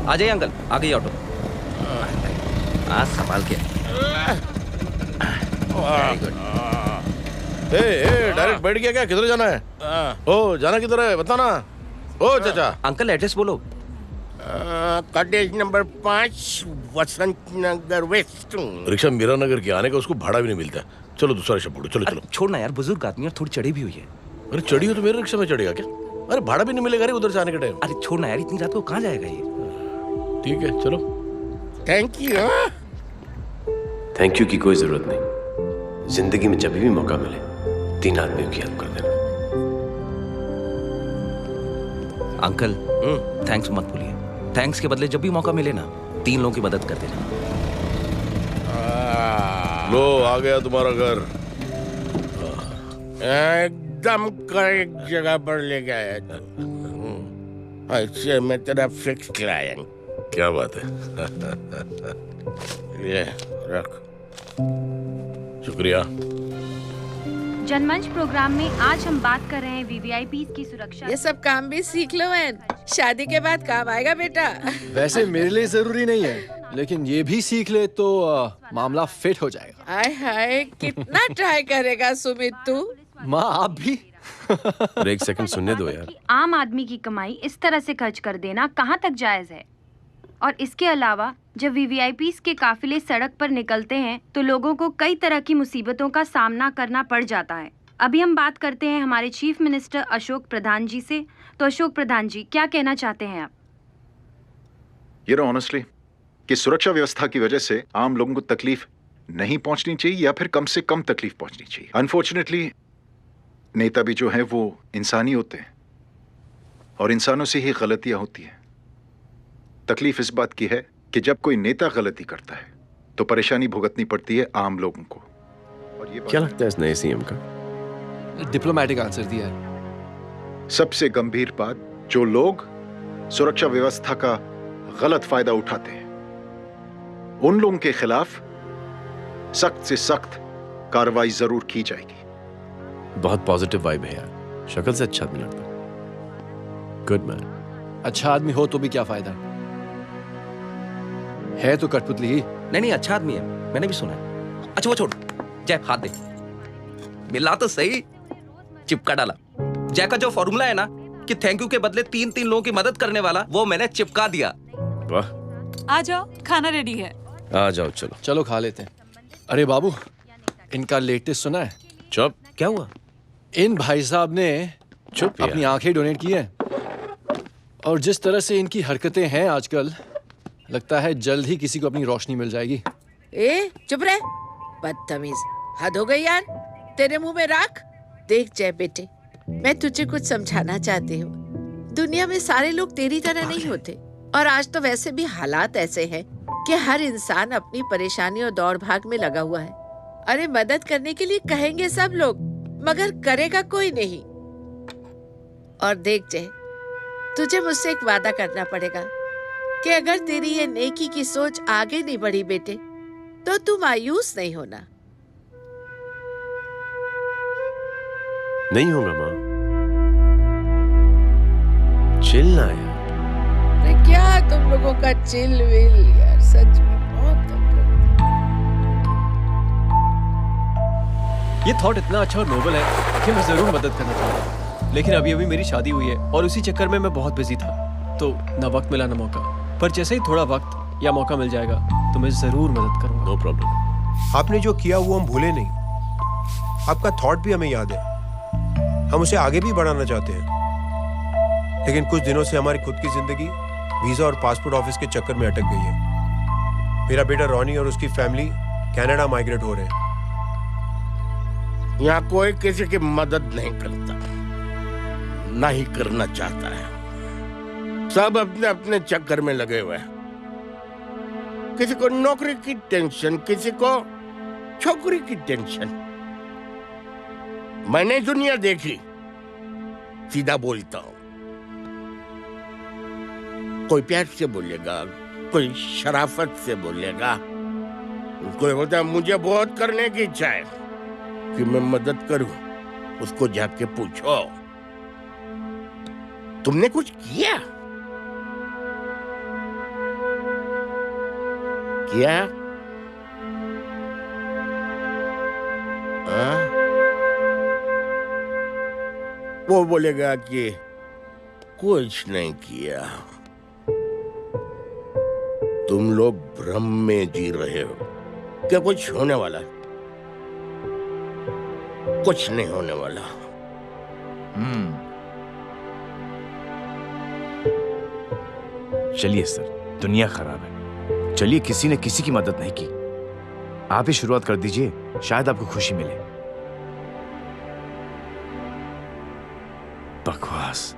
आ जाइए अंकल, आ गई ऑटो। हाँ संभाल के। Very good. डायरेक्ट बैठ गया क्या? किधर जाना है? ओ जाना किधर है बता ना। ओ चाचा। अंकल एड्रेस बोलो। कॉटेज नंबर 5 वसंत नगर वेस्ट। रिक्शा मीरा नगर के आने का उसको भाड़ा भी नहीं मिलता। चलो दूसरा रिक्शा पकड़ो। चलो चलो। छोड़ना यार, बुजुर्ग आदमी और थोड़ी चढ़ी भी हुई है। अरे चढ़ी हो तो मेरे रिक्शा में चढ़ेगा क्या? अरे भाड़ा भी नहीं मिलेगा रे उधर से आने के टाइम। अरे छोड़ना यार, इतनी रात को कहाँ जाएगा ये? ठीक है चलो। Thank you. थैंक यू की कोई जरूरत नहीं। जिंदगी में जब भी मौका मिले 3 आदमियों की हेल्प कर देना। अंकल थैंक्स मत भूलिए। थैंक्स के बदले जब भी मौका मिले ना 3 लोगों की मदद कर देना। लो आ गया तुम्हारा घर। एकदम करेक्ट जगह पर ले गया तू। ऐसे मैं तेरा फिक्स क्लाइंट। क्या बात है। ये रख। शुक्रिया। जनमंच प्रोग्राम में आज हम बात कर रहे हैं वीवीआईपी की सुरक्षा। ये सब काम भी सीख लो मैन, शादी के बाद काम आएगा बेटा। वैसे मेरे लिए जरूरी नहीं है, लेकिन ये भी सीख ले तो मामला फिट हो जाएगा। हाय हाय, कितना ट्राई करेगा सुमित तू? माँ आप भी। अरे 1 सेकंड सुनने दो यार। आम आदमी की कमाई इस तरह से खर्च कर देना कहाँ तक जायज है? और इसके अलावा जब वीवीआईपीज़ के काफिले सड़क पर निकलते हैं तो लोगों को कई तरह की मुसीबतों का सामना करना पड़ जाता है। अभी हम बात करते हैं हमारे चीफ मिनिस्टर अशोक प्रधान जी से। तो अशोक प्रधान जी, क्या कहना चाहते हैं आप? ये नो ऑनेस्टली कि सुरक्षा व्यवस्था की वजह से आम लोगों को तकलीफ नहीं पहुंचनी चाहिए या फिर कम से कम तकलीफ पहुंचनी चाहिए। अनफॉर्चुनेटली नेता भी जो हैं वो इंसानी होते हैं और इंसानों से ही गलतियां होती हैं। तकलीफ इस बात की है कि जब कोई नेता गलती करता है तो परेशानी भुगतनी पड़ती है आम लोगों को। और ये क्या लगता है इस नए सीएम का? डिप्लोमेटिक आंसर दिया है। सबसे गंभीर बात, जो लोग सुरक्षा व्यवस्था का गलत फायदा उठाते हैं उन लोगों के खिलाफ सख्त से सख्त कार्रवाई जरूर की जाएगी। बहुत पॉजिटिव वाइब है यार। शक्ल से अच्छा आदमी लगता है। Good man. अच्छा आदमी हो तो भी क्या फायदा है तो कठपुतली ही। नहीं अच्छा आदमी है, मैंने भी सुना है। अच्छा वो छोड़, जय हाथ दे। मिला तो सही, चिपका डाला। जय का जो फॉर्मूला है ना कि थैंक यू के बदले 3 लोगों की मदद करने वाला, वो मैंने चिपका दिया। वाह। आ जाओ, खाना रेडी है। आ जाओ चलो। चलो खा लेते हैं। अरे बाबू, इनका लेटेस्ट सुना है? चुप। क्या हुआ? इन भाई साहब ने चुप यार। अपनी आंखें डोनेट की हैं और जिस तरह से इनकी हरकतें हैं आजकल, लगता है जल्द ही किसी को अपनी रोशनी मिल जाएगी। ए चुप रह, बदतमीज, हद हो गई यार, तेरे मुंह में राख। देख जय बेटे, मैं तुझे कुछ समझाना चाहती हूँ। दुनिया में सारे लोग तेरी तरह नहीं होते, और आज तो वैसे भी हालात ऐसे हैं कि हर इंसान अपनी परेशानी और दौड़ भाग में लगा हुआ है। अरे मदद करने के लिए कहेंगे सब लोग, मगर करेगा कोई नहीं। और देख जय, तुझे मुझसे एक वादा करना पड़ेगा कि अगर तेरी ये नेकी की सोच आगे नहीं बढ़ी बेटे, तो तू मायूस नहीं होना। नहीं होगा माँ, चिल ना यार। अरे क्या तुम लोगों का चिल विल यार, सच में बहुत ये थॉट इतना अच्छा और नोबल है कि मैं जरूर मदद करना चाहूंगा, लेकिन अभी अभी मेरी शादी हुई है और उसी चक्कर में मैं बहुत बिजी था, तो ना वक्त मिला ना मौका। पर जैसे ही थोड़ा वक्त या मौका मिल जाएगा तो मैं जरूर मदद करूंगा। No problem. आपने जो किया वो हम भूले नहीं, आपका थॉट भी हमें याद है, हम उसे आगे भी बढ़ाना चाहते हैं, लेकिन कुछ दिनों से हमारी खुद की जिंदगी वीजा और पासपोर्ट ऑफिस के चक्कर में अटक गई है। मेरा बेटा रॉनी और उसकी फैमिली कनाडा माइग्रेट हो रहे हैं। यहाँ कोई किसी की मदद नहीं करता, नहीं करना चाहता है। सब अपने अपने चक्कर में लगे हुए हैं। किसी को नौकरी की टेंशन, किसी को छोकरी की टेंशन। मैंने दुनिया देखी, सीधा बोलता हूं। कोई प्यार से बोलेगा, कोई शराफत से बोलेगा, कोई होता है मुझे बहुत करने की इच्छा है कि मैं मदद करूं। उसको जाके पूछो, तुमने कुछ किया? किया? वो बोलेगा कि कुछ नहीं किया। तुम लोग भ्रम में जी रहे हो क्या कुछ होने वाला है? कुछ नहीं होने वाला। चलिए सर, दुनिया खराब है, चलिए किसी ने किसी की मदद नहीं की, आप ही शुरुआत कर दीजिए, शायद आपको खुशी मिले। बकवास।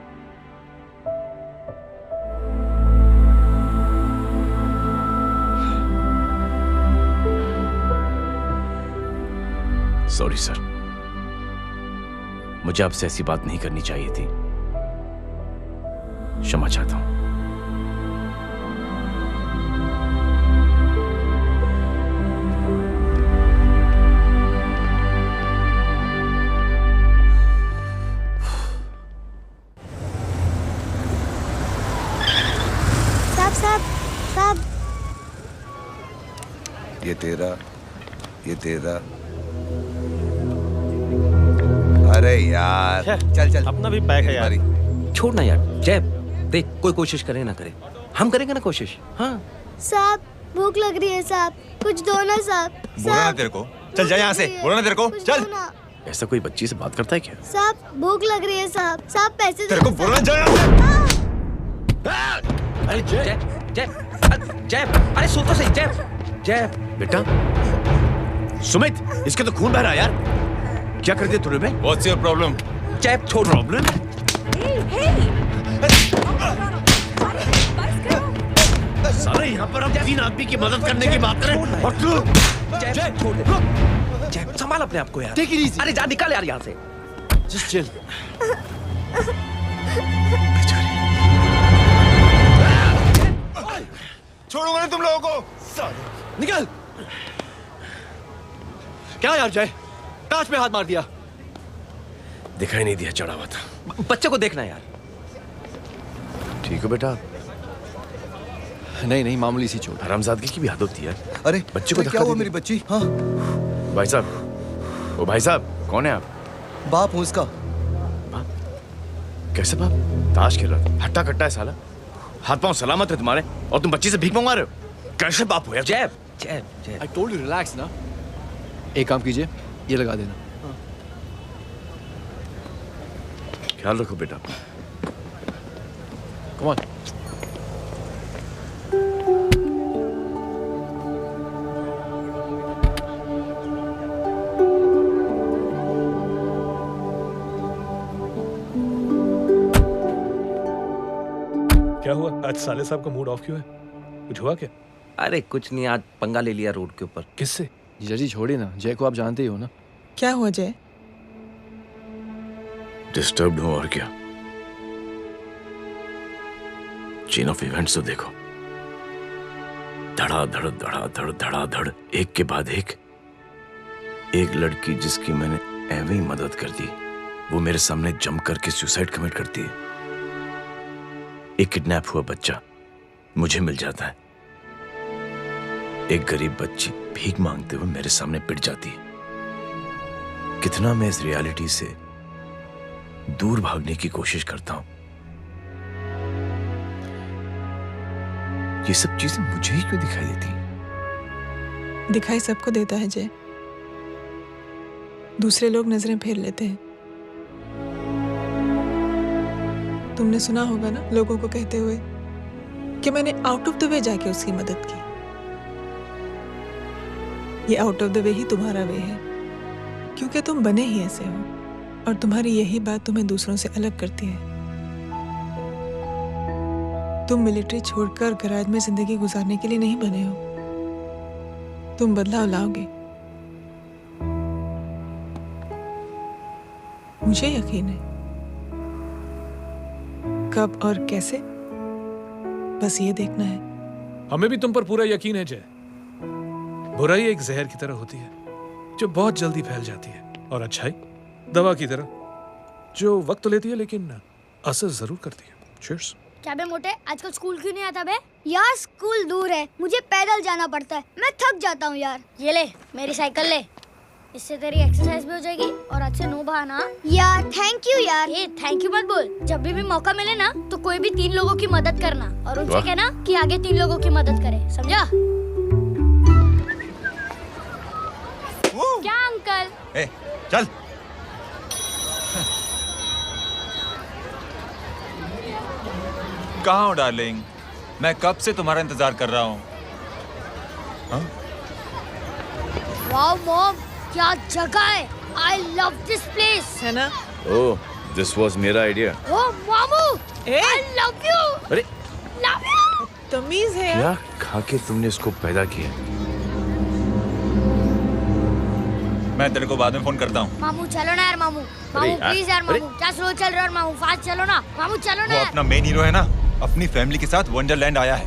सॉरी सर, मुझे आपसे ऐसी बात नहीं करनी चाहिए थी, क्षमा चाहता हूं। ये तेरा। अरे यार चल चल, अपना भी पैक है यार। छोड़ ना यार, जय देख, कोई कोशिश करे ना करे, हम करेंगे ना कोशिश। हाँ साहब, भूख लग रही है साहब, कुछ दो ना साहब। बोला ना तेरे को, चल जा यहाँ से, बोला ना तेरे को, चल। ऐसा कोई बच्ची से बात करता है क्या? साहब भूख लग रही है साहब, साहब पैसे तेरे को बोला जा यहाँ से। अरे जय जय जय, अरे सुन तो सही जय। जय बेटा, सुमित, इसके तो खून बह रहा है यार, क्या कर दिया तूने बे? What's your problem? जय छोड़। प्रॉब्लम? सारे यहाँ पर हम 3 आदमी की मदद करने की बात करें और तू जय छोड़ दे। जय संभाल अपने आप को यार। Take it easy. अरे जा, निकल यार यहाँ से। Just chill. छोड़ूंगा ना तुम लोगों को। निकल। क्या यार जय, कांच पे हाथ मार दिया। दिखाई नहीं दिया, चढ़ा हुआ था। बच्चे को देखना यार। ठीक है बेटा। नहीं मामूली सी चोट। हरामजादगी की भी हद होती है। अरे बच्चे को क्या हुआ मेरी बच्ची? हाँ भाई साहब, ओ भाई साहब, कौन है आप? बाप हूँ उसका। बाप? कैसे बाप? ताश खेल रहा था, हट्टा कट्टा है साला, हाथ पांव सलामत है तुम्हारे, और तुम बच्ची से भीख मंगवा रहे हो? कैसे बाप हो यार? जय जय जय। I told you relax ना। एक काम कीजिए, ये लगा देना। ख्याल रखो बेटा। Come on. क्या हुआ आज साले साहब का मूड ऑफ क्यों है? कुछ हुआ क्या? अरे कुछ नहीं, आज पंगा ले लिया रोड के ऊपर। किससे? जीजा जी छोड़िए ना, जय को आप जानते ही हो ना। क्या हुआ जय? डिस्टर्ब्ड हूं और क्या। चेन ऑफ इवेंट्स तो देखो, धड़ाधड़ धड़ाधड़ धड़ाधड़, एक के बाद एक लड़की जिसकी मैंने एवं ही मदद कर दी, वो मेरे सामने जंप करके सुसाइड कमिट करती है। एक किडनैप हुआ बच्चा मुझे मिल जाता है। एक गरीब बच्ची भीख मांगते हुए मेरे सामने पिट जाती है। कितना मैं इस रियलिटी से दूर भागने की कोशिश करता हूं। ये सब चीजें मुझे ही क्यों दिखाई देती हैं? दिखाई सबको देता है जय, दूसरे लोग नजरें फेर लेते हैं। तुमने सुना होगा ना लोगों को कहते हुए कि मैंने आउट ऑफ द वे जाके उसकी मदद की। ये आउट ऑफ द वे ही तुम्हारा वे है, क्योंकि तुम बने ही ऐसे हो और तुम्हारी यही बात तुम्हें दूसरों से अलग करती है। तुम मिलिट्री छोड़कर गराज में जिंदगी गुजारने के लिए नहीं बने हो। तुम बदलाव लाओगे, मुझे यकीन है। कब और कैसे, बस ये देखना है। हमें भी तुम पर पूरा यकीन है जय। बुराई एक जहर की तरह होती है जो बहुत जल्दी फैल जाती है, और अच्छाई दवा की तरह जो वक्त लेती है लेकिन असर जरूर करती है। चीयर्स। क्या बे मोटे, आजकल स्कूल क्यों नहीं आता बे? यार स्कूल दूर है, मुझे पैदल जाना पड़ता है, मैं थक जाता हूँ यार। ये ले मेरी साइकिल ले, इससे तेरी एक्सरसाइज भी हो जाएगी और आज से नो बहाना। यार थैंक यू यार। ये थैंक यू मत बोल, जब भी मौका मिले ना तो कोई भी 3 लोगों की मदद करना और उनसे कहना कि आगे 3 लोगों की मदद करे, समझा? क्या अंकल? ए, चल। कहाँ हो डार्लिंग? मैं कब से तुम्हारा इंतजार कर रहा हूँ। वाओ मॉम, क्या जगह है। I love this place. है ना? ओह, दिस वाज मेरा आइडिया। ओह मामू, I love you. अरे Love you. तमीज है क्या खा के तुमने इसको पैदा किया? मैं तेरे को बाद में फोन करता हूँ। मामू चलो ना यार, मामू मामू प्लीज यार, मामू क्या स्लो चल रहे हो मामू, फास्ट चलो ना मामू, चलो ना। वो अपना मेन हीरो है ना, अपनी फैमिली के साथ वंडरलैंड आया है।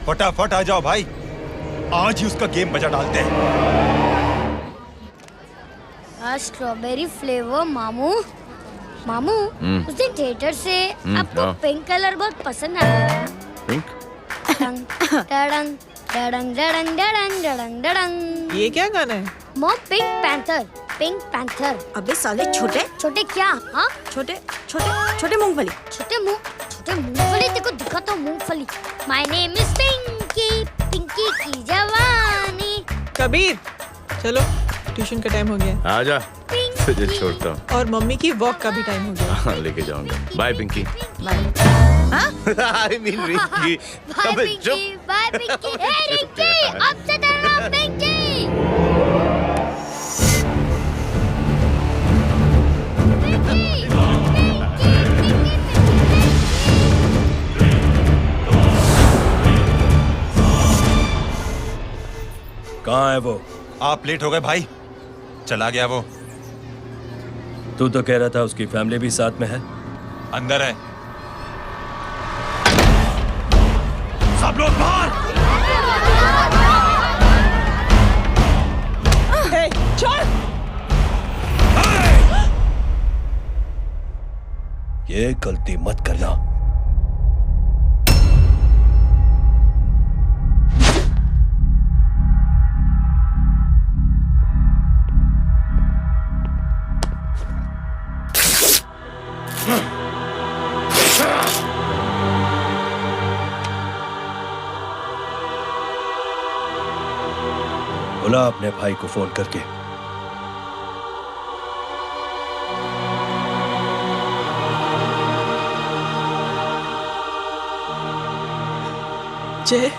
फटाफट आ जाओ भाई, आज ही उसका गेम बजा डालते हैं। स्ट्रॉबेरी फ्लेवर मामू। मामू उस दिन थिएटर से आपको पिंक कलर बहुत पसंद आया। पिंक? डडंग डडंग डडंग डडंग डडंग डडंग। ये क्या गाना है? Mom pink panther, pink panther. अबे साले छोटे छोटे क्या? हाँ छोटे छोटे छोटे मूंगफली। छोटे मूंगफली देखो, दिखा तो मूंगफली। My name is Pinky, Pinky की जवानी। कबीर चलो, ट्यूशन का टाइम हो गया। आजा, तुझे छोड़ता हूँ। और मम्मी की वॉक का भी टाइम हो गया। हाँ, लेके जाऊंगा। Bye Pinky. Bye I mean Rinky. Bye Pinky, bye Pinky. Hey Rinky, अब से तेरा नाम पिंकी। कहाँ है वो? आप लेट हो गए भाई, चला गया वो। तू तो कह रहा था उसकी फैमिली भी साथ में है। अंदर है। सब लोग बाहर। छोड़। ये गलती मत करना। बुला अपने भाई को फोन करके। जय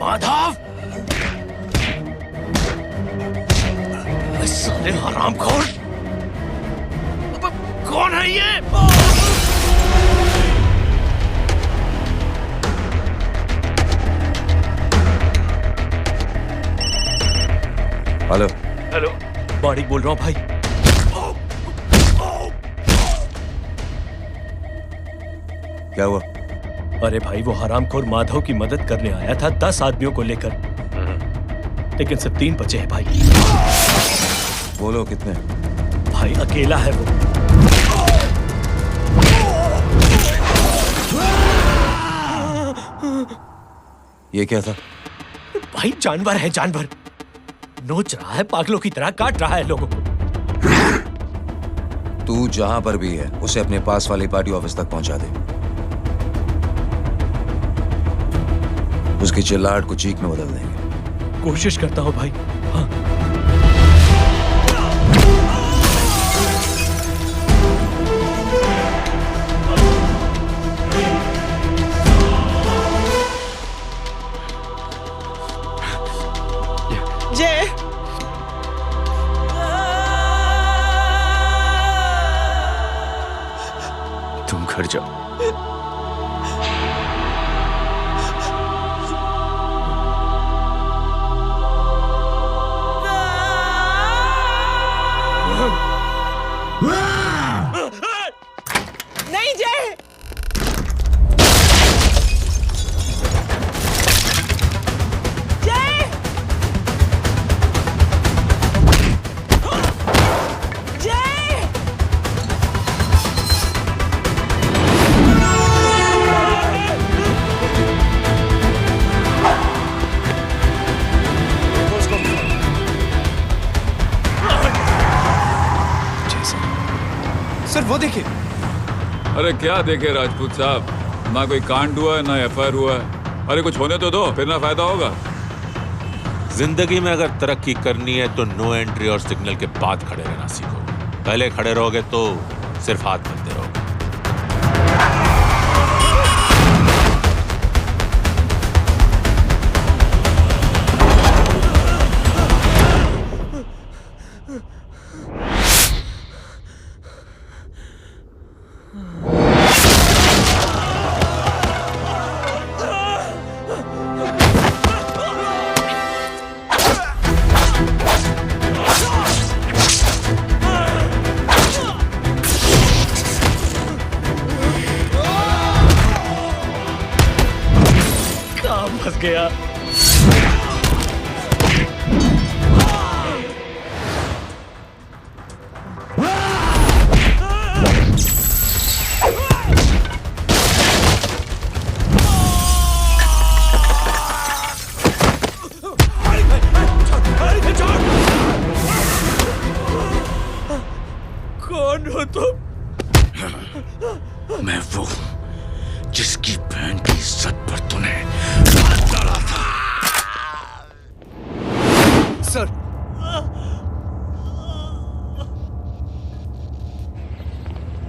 माधव, साले हरामखोर, कौन है ये? हेलो हेलो, बॉडी बोल रहा हूँ भाई। क्या हुआ? अरे भाई, वो हरामखोर माधव की मदद करने आया था 10 आदमियों को लेकर, लेकिन सिर्फ 3 बचे हैं भाई। बोलो कितने? भाई अकेला है वो। ये क्या था? भाई जानवर है, जानवर। नोच रहा है, पागलों की तरह काट रहा है लोगों को। तू जहां पर भी है उसे अपने पास वाली पार्टी ऑफिस तक पहुंचा दे। उसकी चिल्लाहट को चीख में बदल देंगे। कोशिश करता हूं भाई। हाँ। जय तुम घर जाओ। नहीं जय, जय, जय, सर वो देखिए। अरे क्या देखे राजपूत साहब, ना कोई कांड हुआ है ना एफआईआर हुआ है। अरे कुछ होने तो दो, फिर ना फायदा होगा। जिंदगी में अगर तरक्की करनी है तो नो एंट्री और सिग्नल के बाद खड़े रहना सीखो। पहले खड़े रहोगे तो सिर्फ हाथ मिलते रहोगे। काम फंस गया। कौन हो तुम? मैं वो हूं जिसकी बहन की इज्जत पर तूने हाथ डाला था। सर,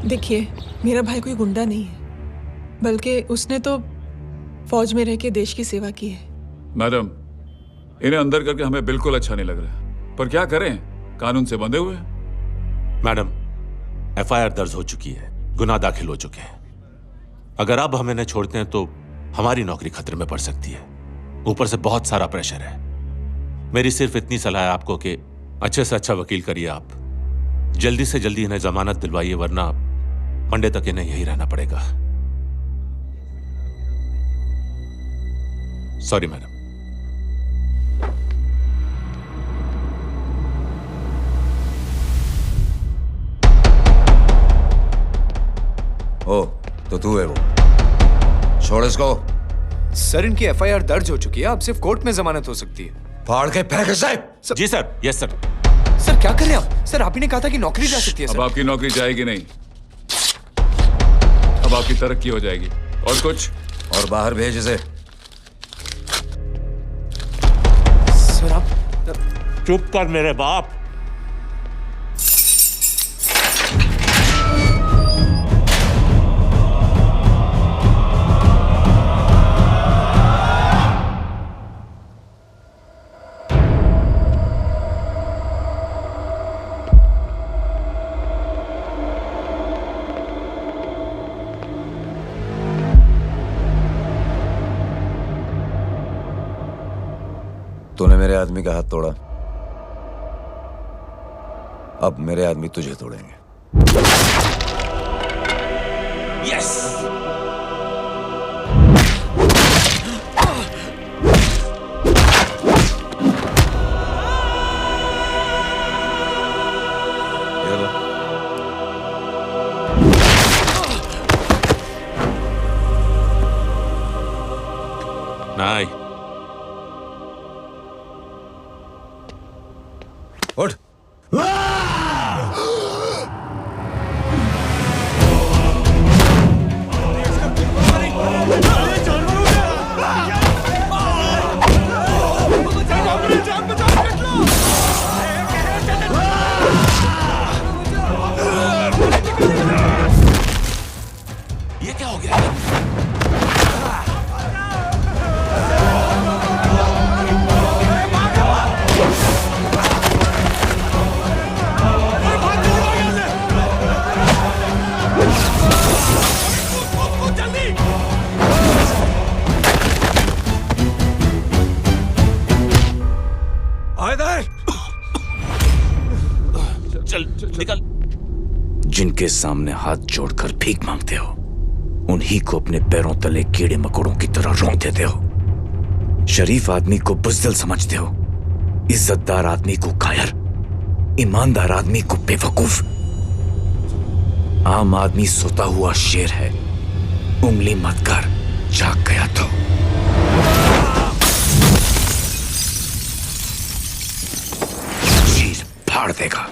देखिए, मेरा भाई कोई गुंडा नहीं है, बल्कि उसने तो फौज में रह के देश की सेवा की है। मैडम, इन्हें अंदर करके हमें बिल्कुल अच्छा नहीं लग रहा, पर क्या करें, कानून से बंधे हुए हैं। मैडम, एफआईआर दर्ज हो चुकी है, गुनाह दाखिल हो चुके हैं। अगर अब हम इन्हें छोड़ते हैं तो हमारी नौकरी खतरे में पड़ सकती है। ऊपर से बहुत सारा प्रेशर है। मेरी सिर्फ इतनी सलाह है आपको कि अच्छे से अच्छा वकील करिए आप। जल्दी से जल्दी इन्हें जमानत दिलवाइए, वरना मंडे तक इन्हें यही रहना पड़ेगा। Sorry madam. ओ, तो तू है वो? छोड़ इसको। सर, इनकी एफआईआर दर्ज हो चुकी है, अब सिर्फ कोर्ट में जमानत हो सकती है। फाड़ के फेंक साहब। जी सर। Yes sir. सर क्या कर रहे हैं आप? सर, आप ही ने कहा था कि नौकरी जा सकती है। अब आपकी नौकरी जाएगी नहीं, अब आपकी तरक्की हो जाएगी। और कुछ? और बाहर भेज इसे। सर आप चुप कर मेरे बाप। तूने मेरे आदमी का हाथ तोड़ा, अब मेरे आदमी तुझे तोड़ेंगे। यस। नहीं। उठ। ये क्या हो गया? चल निकल। जिनके सामने हाथ जोड़कर भीख मांगते हो, उन्हीं को अपने पैरों तले कीड़े मकोड़ों की तरह रौंद देते हो। शरीफ आदमी को बुज़दिल समझते हो, इज्जतदार आदमी को कायर, ईमानदार आदमी को बेवकूफ। आम आदमी सोता हुआ शेर है, उंगली मत कर, जाग गया तो। चीर फाड़ देगा।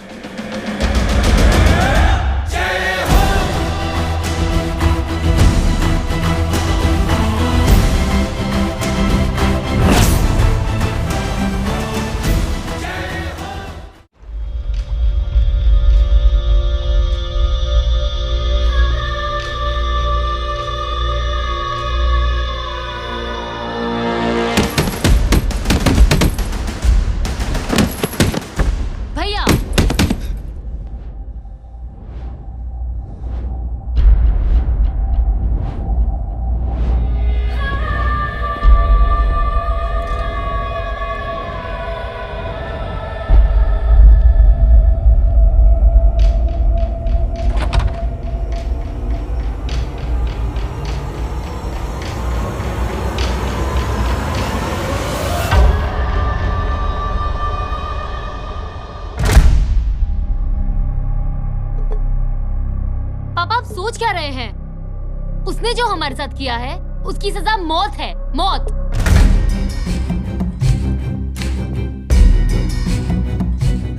पापा आप सोच क्या रहे हैं? उसने जो हमारे साथ किया है उसकी सजा मौत है, मौत।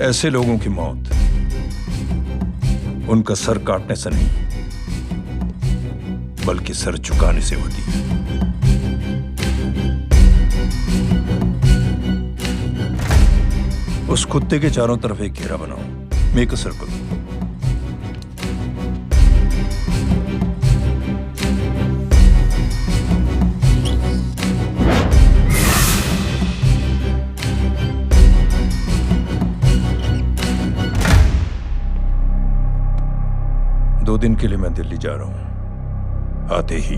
ऐसे लोगों की मौत उनका सर काटने से नहीं बल्कि सर झुकाने से होती है। उस कुत्ते के चारों तरफ एक घेरा बनाओ, मेक अ सर्कल। दो दिन के लिए मैं दिल्ली जा रहा हूं, आते ही।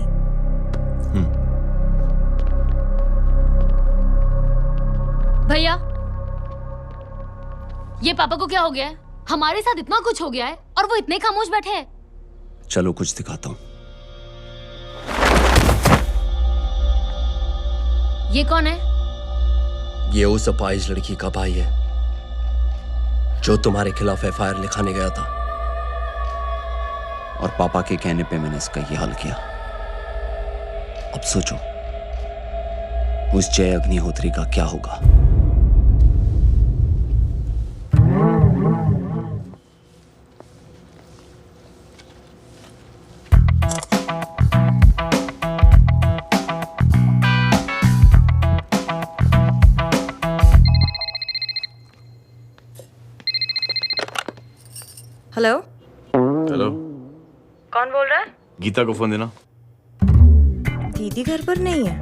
भैया, ये पापा को क्या हो गया है? हमारे साथ इतना कुछ हो गया है और वो इतने खामोश बैठे हैं। चलो कुछ दिखाता हूं। ये कौन है? ये उस अपाहिज लड़की का भाई है जो तुम्हारे खिलाफ एफआईआर लिखाने गया था। और पापा के कहने पे मैंने इसका ये हाल किया। अब सोचो उस जय अग्निहोत्री का क्या होगा। हेलो, हेलो, कौन बोल रहा है? गीता को फोन देना। दीदी घर पर नहीं है।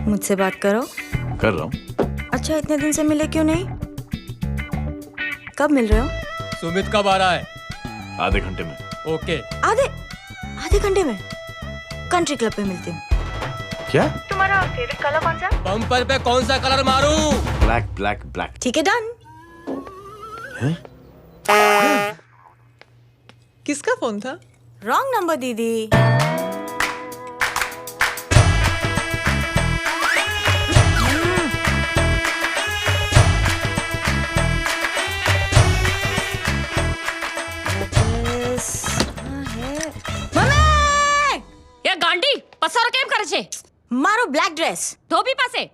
मुझसे बात करो। कर रहा हूँ। अच्छा, इतने दिन से मिले क्यों नहीं? कब मिल रहे हो? सुमित कब आ रहा है? आधे घंटे में। ओके। आधे घंटे में कंट्री क्लब पे मिलती हूँ। क्या? तुम्हारा फेवरेट कलर कौन सा? बम्पर पे कौन सा कलर मारूं? Black black black. ठीक है, डन। किसका फोन था? रॉन्ग नंबर दीदी। ये गांडी पसारो केम करे छे? मारो ब्लैक ड्रेस धोबी पासे।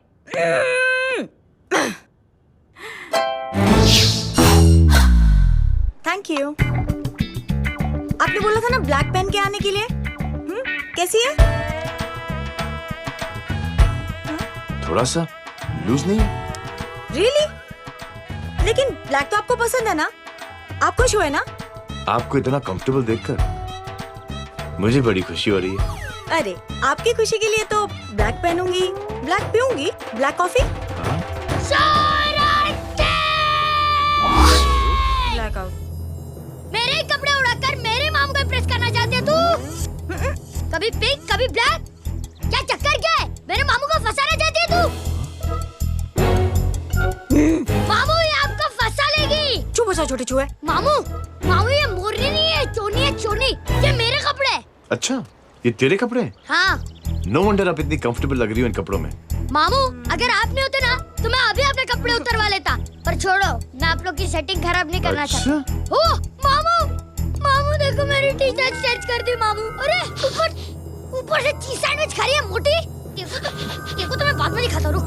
Thank you. आपने बोला था ना ब्लैक पेन के आने के लिए। कैसी है? थोड़ा सा लूज नहीं है? रियली? लेकिन ब्लैक तो आपको पसंद है ना? आप खुश हुए ना? आपको इतना कंफर्टेबल देखकर मुझे बड़ी खुशी हो रही है। अरे, आपकी खुशी के लिए तो ब्लैक पहनूंगी, ब्लैक पीऊंगी, ब्लैक कॉफी। Black out. मेरे कपड़े उड़ाकर मेरे मामू को इम्प्रेस करना चाहती है तू? कभी पिंक, कभी ब्लैक। क्या चक्कर क्या है? मेरे मामू को फंसाना चाहती है तू? मामू, ये आपको फंसा लेगी। चुप हो जा छोटे चूहे। मामू, मामू ये मोरनी नहीं है, चोनी है चोनी। ये मेरे कपड़े हैं। अच्छा, ये तेरे कपड़े हैं? हाँ। नो वंडर आप इतनी कंफर्टेबल लग रही हो इन कपड़ों में। मामू, अगर आप नहीं होते ना तो मैं अभी अपने कपड़े उतरवा लेता। पर छोड़ो, मैं आप लोग की सेटिंग खराब नहीं करना चाहता। ओह, मामू, मामू देखो मेरी टी शर्ट स्ट्रेच कर दी मामू। अरे ऊपर से चीज सैंडविच खा रही है मोटी। देखो तो मैं बाद में दिखाता हूँ, रुक।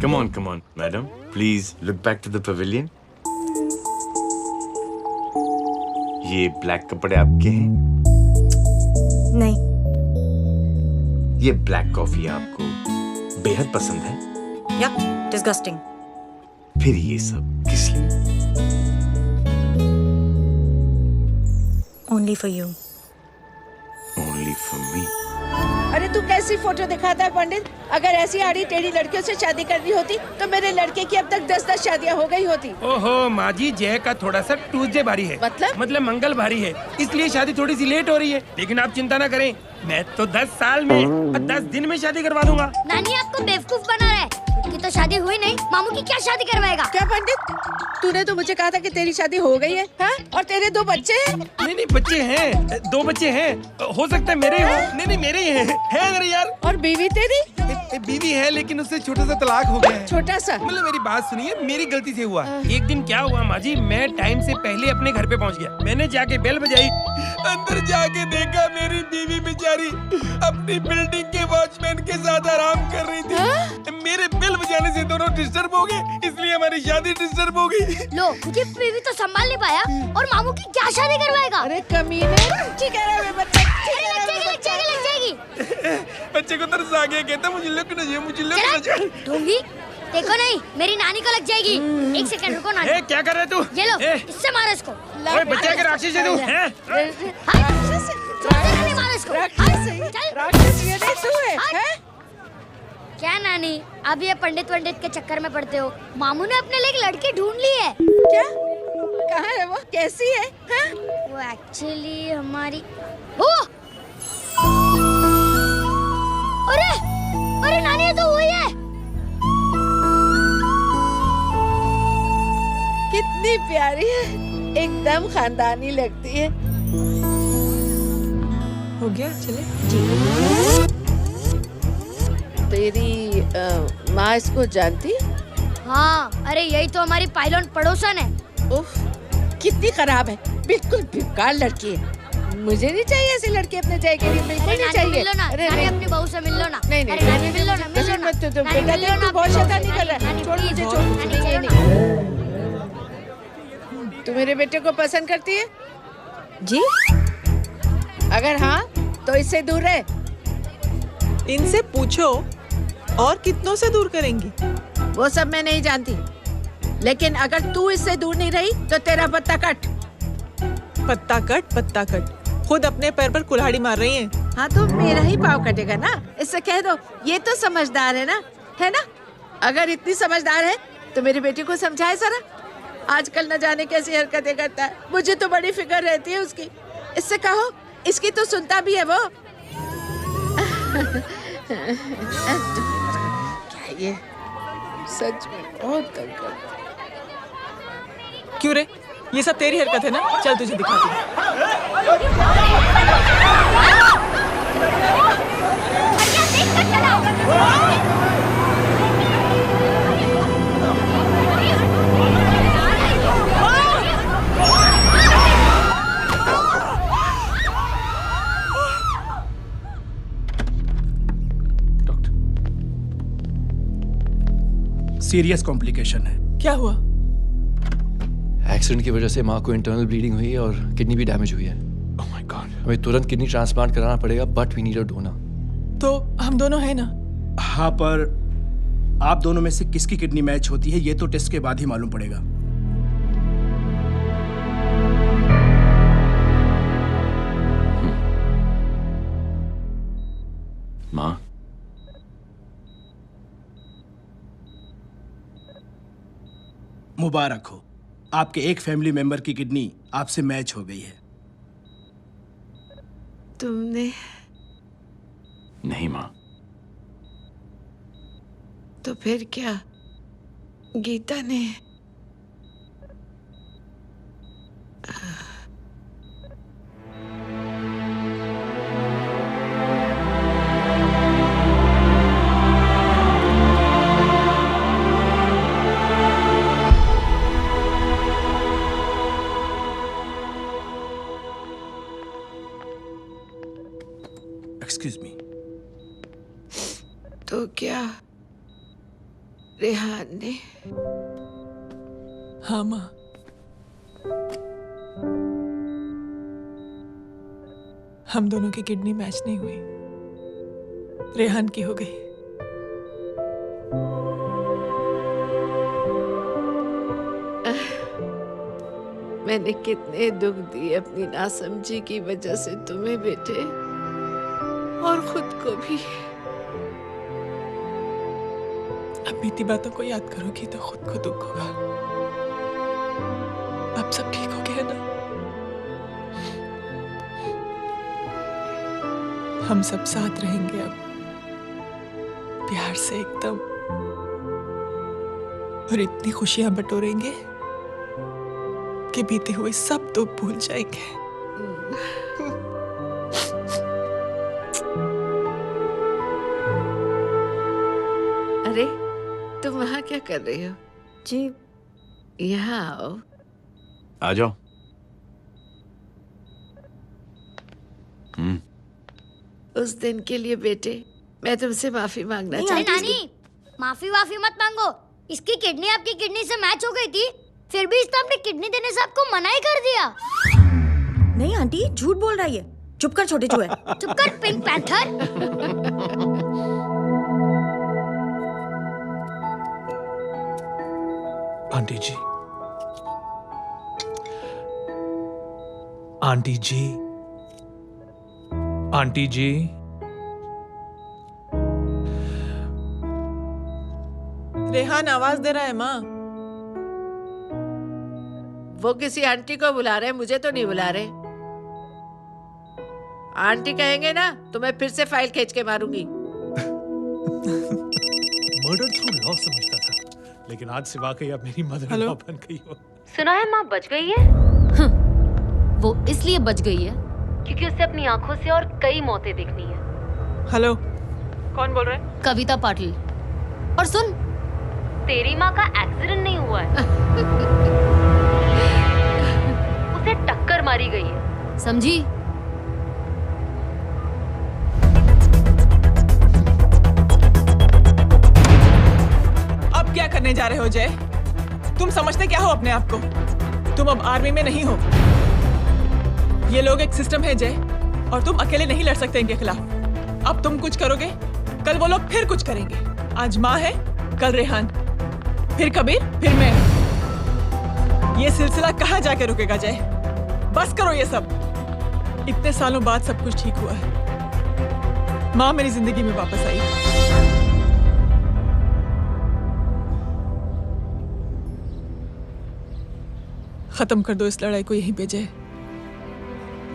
Come on, madam. Please look back to the pavilion. ये ब्लैक कपड़े आपके हैं? नहीं। ये ब्लैक कॉफी आपको बेहद पसंद है? या, डिस्गस्टिंग। फिर ये सब किस लिए? Only for you. Only for me. अरे तू कैसी फोटो दिखाता है पंडित? अगर ऐसी आड़ी टेढ़ी लड़कियों से शादी करनी होती तो मेरे लड़के की अब तक 10-10 शादियां हो गई होती। ओहो माँ जी, जय का थोड़ा सा ट्यूसडे भारी है। मतलब मंगल भारी है, इसलिए शादी थोड़ी सी लेट हो रही है। लेकिन आप चिंता ना करें, मैं तो 10 साल में और 10 दिन में शादी करवा दूंगा। नानी आपको बेवकूफ बना रहा है। की तो शादी हुई नहीं, मामू की क्या शादी करवाएगा? क्या पंडित, तूने तो मुझे कहा था कि तेरी शादी हो गई है, हाँ? और तेरे 2 बच्चे हैं? नहीं बच्चे हैं, 2 बच्चे हैं, हो सकता है मेरे हो। नहीं मेरे ही हैं, है मेरे यार। और बीवी तेरी? बीवी है लेकिन उससे छोटा सा तलाक हो गया है। छोटा सा? मतलब मेरी बात सुनिए, मेरी गलती से हुआ। एक दिन क्या हुआ माँ जी, मैं टाइम से पहले अपने घर पे पहुँच गया। मैंने जाके बेल बजाई, अंदर जाके देखा मेरी बीवी बेचारी अपनी बिल्डिंग के वॉचमैन के साथ आराम कर रही थी। मेरे बेल बजाने से दोनों डिस्टर्ब हो गए, इसलिए हमारी शादी डिस्टर्ब हो गई। लो, मुझे बीवी तो संभाल नहीं पाया और मामू की क्या शादी करवाएगा? अरे कमीने, ठीक है बच्चे, लग जाएगी। बच्चे को तरस आ गया, कहता मुझे लगना चाहिए, मुझे लगना चाहिए। ढोंगी, देखो नहीं, मेरी नानी को लग जाएगी। 1 सेकंड रुको नानी। क्या कर रहा है तू? ये लो, इससे मारो इसको। ओए बच्चे के राक्षस है तू, हैं? मारो इसको। राक्षस ये नहीं तू है, हैं? क्या नानी, अब ये पंडित के चक्कर में पड़ते हो? मामू ने अपने लिए एक लड़की ढूंढ ली है। क्या? कहाँ है वो? कैसी है? हाँ? वो एक्चुअली हमारी अरे नानी, ये तो वही है। कितनी प्यारी है, एकदम खानदानी लगती है। हो गया, चले। तेरी माँ इसको जानती? हाँ, अरे यही तो हमारी पायलट पड़ोसन है। उफ, कितनी खराब है, बिल्कुल बेकार लड़की है। मुझे नहीं चाहिए ऐसी लड़की अपने जय के लिए, बिल्कुल नहीं चाहिए। मिलो ना, नानी अपनी बहू से मिल लो ना। नहीं मिलो ना। मत तो बेटा देख, तू बहुत शैतानी कर रहा है। छोड़ मुझे, छोड़। नहीं। तू मेरे बेटे को पसंद करती है? जी? अगर हाँ तो इससे दूर रहे। इनसे पूछो, और कितनों से दूर करेंगी? वो सब मैं नहीं जानती, लेकिन अगर तू इससे दूर नहीं रही तो तेरा पत्ता कट। पत्ता कट, खुद अपने पैर पर कुल्हाड़ी मार रही हैं। हाँ तो मेरा ही पाँव कटेगा ना, इससे कह दो। ये तो समझदार है ना, है ना? अगर इतनी समझदार है तो मेरी बेटी को समझाए जरा। आजकल न जाने कैसी हरकतें करता है, मुझे तो बड़ी फिक्र रहती है उसकी। इससे कहो, इसकी तो सुनता भी है वो। क्या ये सच में बहुत तंग करता है। क्यों रे, ये सब तेरी हरकत है ना? चल तुझे दिखाती हूँ। सीरियस कॉम्प्लिकेशन है। क्या हुआ? एक्सीडेंट की वजह से माँ को इंटरनल ब्लीडिंग हुई है और किडनी भी डैमेज हुई है। ओह माय गॉड, हमें तुरंत किडनी ट्रांसप्लांट कराना पड़ेगा, but we need a donor. तो हम दोनों हैं ना? हाँ, पर आप दोनों में से किसकी किडनी मैच होती है ये तो टेस्ट के बाद ही मालूम पड़ेगा। माँ, मुबारक हो, आपके एक फैमिली मेंबर की किडनी आपसे मैच हो गई है। तुमने? नहीं माँ। तो फिर क्या? गीता ने? Excuse me. तो क्या रेहान ने? हाँ माँ, हम दोनों की किडनी मैच नहीं हुई, रेहान की हो गई। मैंने कितने दुख दिए अपनी नासमझी की वजह से तुम्हें बेटे, और खुद को भी। अब बीती बातों को याद करोगी तो खुद को दुख होगा। अब सब ठीक हो गया ना? हम सब साथ रहेंगे अब, प्यार से एकदम और इतनी खुशियां बटोरेंगे कि बीते हुए सब तो भूल जाएंगे। अरे तुम वहाँ क्या कर रही हो? जी यहाँ आओ। आ जाओ। उस दिन के लिए बेटे मैं तुमसे माफी मांगना नहीं, चाहती हूँ। नानी माफी वाफी मत मांगो। इसकी किडनी आपकी किडनी से मैच हो गई थी, फिर भी इसने अपनी किडनी देने से आपको मना ही कर दिया। नहीं आंटी, झूठ बोल रही है। चुप कर छोटे चूहे। चुप कर पिंक पैंथर। आंटी जी, आंटी जी, आंटी जी, रेहान आवाज दे रहा है माँ। वो किसी आंटी को बुला रहे हैं, मुझे तो नहीं बुला रहे। आंटी कहेंगे ना तो मैं फिर से फाइल खींच के मारूंगी। मर्डर थ्रू लॉ समझता था, लेकिन आज से वाकई अब मेरी मदर इन लॉ बन गई हो। सुना है माँ बच गई है। वो इसलिए बच गई है क्योंकि उसे अपनी आंखों से और कई मौतें देखनी है। हेलो, कौन बोल रहा है? कविता पाटिल। और सुन, तेरी माँ का एक्सीडेंट नहीं हुआ है, उसे टक्कर मारी गई है, समझी? अब क्या करने जा रहे हो जय? तुम समझते क्या हो अपने आप को? तुम अब आर्मी में नहीं हो। ये लोग एक सिस्टम है जय, और तुम अकेले नहीं लड़ सकते इनके खिलाफ। अब तुम कुछ करोगे, कल वो लोग फिर कुछ करेंगे। आज माँ है, कल रेहान, फिर कबीर, फिर मैं। ये सिलसिला कहाँ जाके रुकेगा जय? बस करो ये सब। इतने सालों बाद सब कुछ ठीक हुआ है। माँ मेरी जिंदगी में वापस आई। खत्म कर दो इस लड़ाई को यहीं पे जय।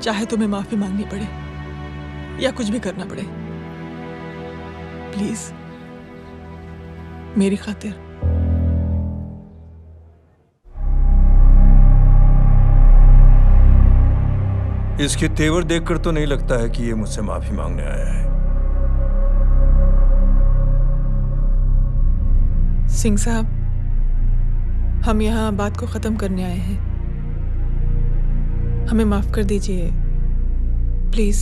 चाहे तुम्हें माफी मांगनी पड़े या कुछ भी करना पड़े, प्लीज मेरी खातिर। इसके तेवर देखकर तो नहीं लगता है कि ये मुझसे माफी मांगने आया है। सिंह साहब, हम यहाँ बात को खत्म करने आए हैं। हमें माफ कर दीजिए प्लीज।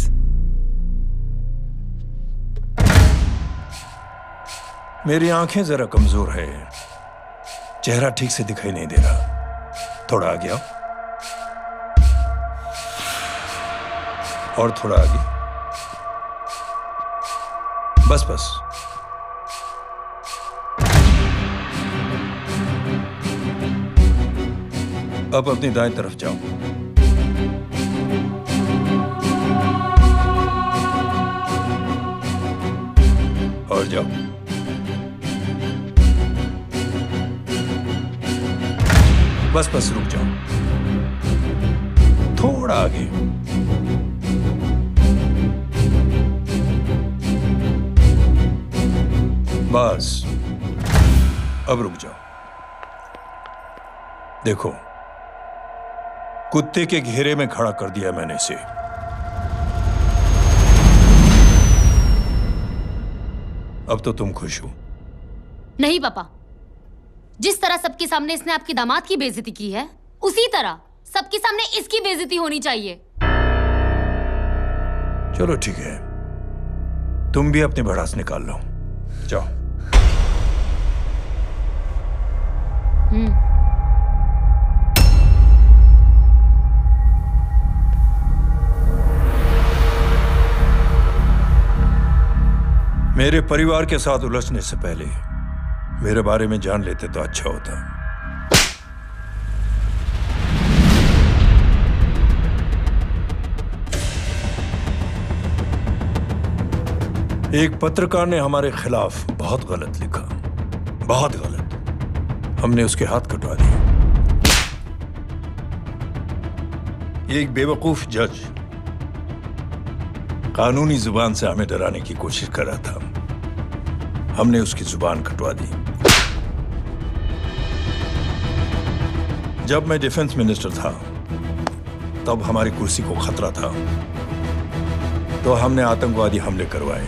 मेरी आंखें जरा कमजोर है, चेहरा ठीक से दिखाई नहीं दे रहा। थोड़ा आगे आओ, और थोड़ा आगे। बस बस। अब अपनी दाएं तरफ जाओ। और जाओ। बस बस रुक जाओ, थोड़ा आगे। बस अब रुक जाओ। देखो, कुत्ते के घेरे में खड़ा कर दिया मैंने इसे। अब तो तुम खुश हो? नहीं पापा, जिस तरह सबके सामने इसने आपकी दामाद की बेइज्जती की है, उसी तरह सबके सामने इसकी बेइज्जती होनी चाहिए। चलो ठीक है, तुम भी अपनी भड़ास निकाल लो। जाओ। मेरे परिवार के साथ उलझने से पहले मेरे बारे में जान लेते तो अच्छा होता। एक पत्रकार ने हमारे खिलाफ बहुत गलत लिखा, बहुत गलत। हमने उसके हाथ कटवा दिए। एक बेवकूफ जज कानूनी जुबान से हमें डराने की कोशिश कर रहा था। हमने उसकी जुबान कटवा दी। जब मैं डिफेंस मिनिस्टर था तब हमारी कुर्सी को खतरा था, तो हमने आतंकवादी हमले करवाए।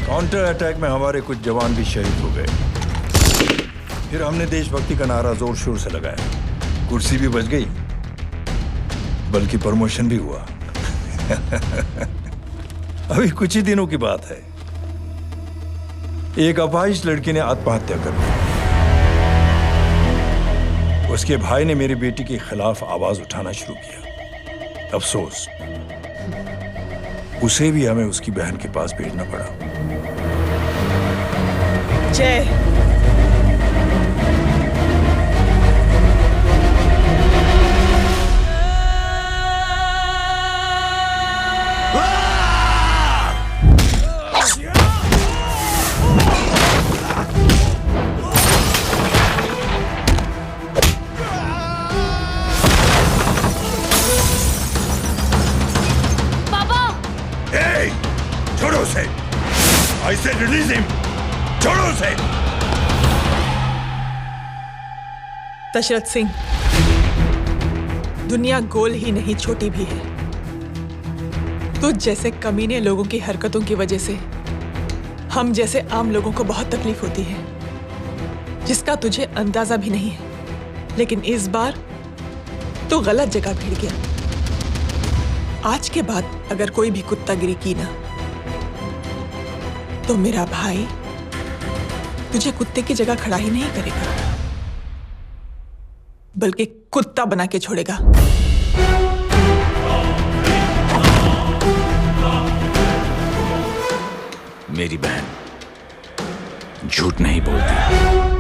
काउंटर अटैक में हमारे कुछ जवान भी शहीद हो गए। फिर हमने देशभक्ति का नारा जोर शोर से लगाया। कुर्सी भी बच गई, बल्कि प्रमोशन भी हुआ। अभी कुछ ही दिनों की बात है, एक अपाहिज लड़की ने आत्महत्या कर ली। उसके भाई ने मेरी बेटी के खिलाफ आवाज उठाना शुरू किया। अफसोस, उसे भी हमें उसकी बहन के पास भेजना पड़ा। जय, छोड़ो उसे! I said release him! छोड़ो उसे! दशरथ सिंह, दुनिया गोल ही नहीं छोटी भी है। तुझ जैसे कमीने लोगों की हरकतों की वजह से हम जैसे आम लोगों को बहुत तकलीफ होती है, जिसका तुझे अंदाजा भी नहीं है। लेकिन इस बार तू गलत जगह भिड़ गया। आज के बाद अगर कोई भी कुत्तागिरी की ना, तो मेरा भाई तुझे कुत्ते की जगह खड़ा ही नहीं करेगा, बल्कि कुत्ता बना के छोड़ेगा। मेरी बहन झूठ नहीं बोलती।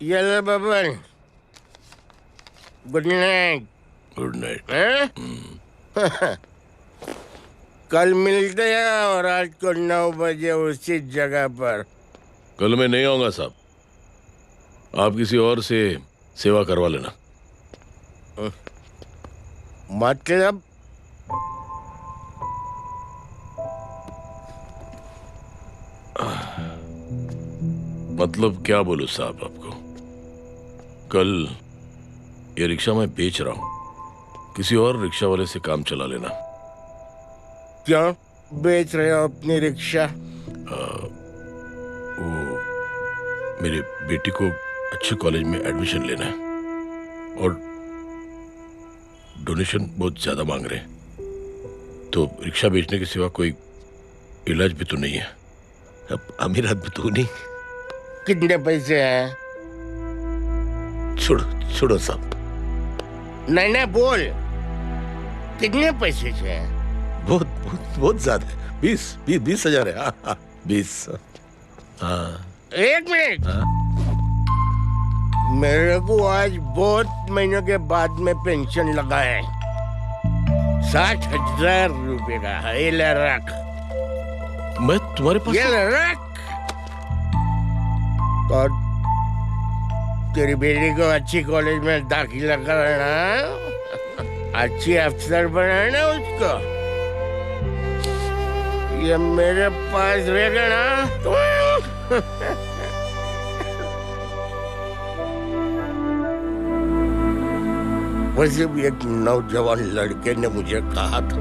Yellow Baban, good night. Good night. कल मिलते हैं और रात को 9 बजे उसी जगह पर। कल मैं नहीं आऊंगा साहब, आप किसी और से सेवा करवा लेना। मतलब? मतलब क्या बोलूं साहब आपको। कल ये रिक्शा मैं बेच रहा हूं, किसी और रिक्शा वाले से काम चला लेना। क्या बेच रहे हो अपनी रिक्शा? वो मेरे बेटी को अच्छे कॉलेज में एडमिशन लेना है और डोनेशन बहुत ज्यादा मांग रहे हैं, तो रिक्शा बेचने के सिवा कोई इलाज भी तो नहीं है। अब अमीर आदमी तो नहीं। कितने पैसे हैं? छोड़ो छोड़ो साहब। नहीं बोल, कितने पैसे हैं? बहुत बहुत बहुत ज्यादा है। 20 हजार है। हाँ 20। हाँ 1 मिनट। मेरे को आज बहुत महीनों के बाद में पेंशन लगा है। 60,000 रुपए का है। ये ले रख। मैं तुम्हारे पास? ये ले रख। और तेरी बेटी को अच्छी कॉलेज में दाखिला कराना, अच्छी अफसर बनाना उसको। ये मेरे पास रहेगा ना तो वैसे भी एक नौजवान लड़के ने मुझे कहा था,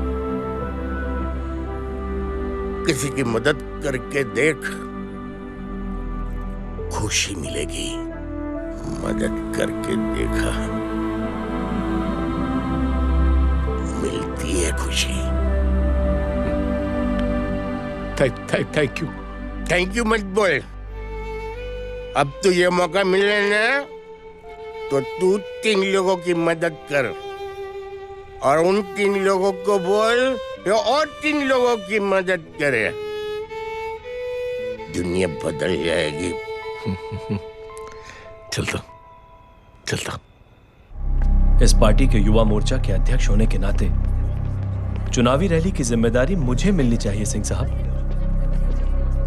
किसी की मदद करके देख, खुशी मिलेगी। मदद करके देखा, मिलती है खुशी। थैंक यू मत बोल। अब तो ये मौका मिले ना, तो तू 3 लोगों की मदद कर और उन 3 लोगों को बोल जो और 3 लोगों की मदद करे। दुनिया बदल जाएगी। चलता। इस पार्टी के युवा मोर्चा के अध्यक्ष होने के नाते चुनावी रैली की जिम्मेदारी मुझे मिलनी चाहिए सिंह साहब,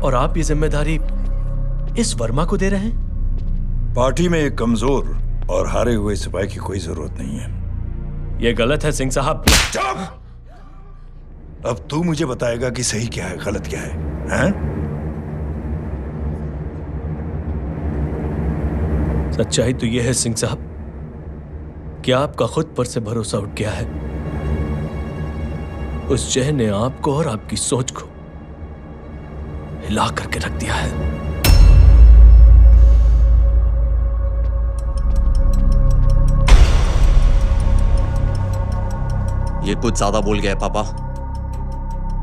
और आप ये जिम्मेदारी इस वर्मा को दे रहे हैं। पार्टी में एक कमजोर और हारे हुए सिपाही की कोई जरूरत नहीं है। यह गलत है सिंह साहब। अब तू मुझे बताएगा कि सही क्या है, गलत क्या है, हैं? सच्चाई तो यह है सिंह साहब कि आपका खुद पर से भरोसा उठ गया है। उस जय ने आपको और आपकी सोच को हिला करके रख दिया है। ये कुछ ज्यादा बोल गया है पापा।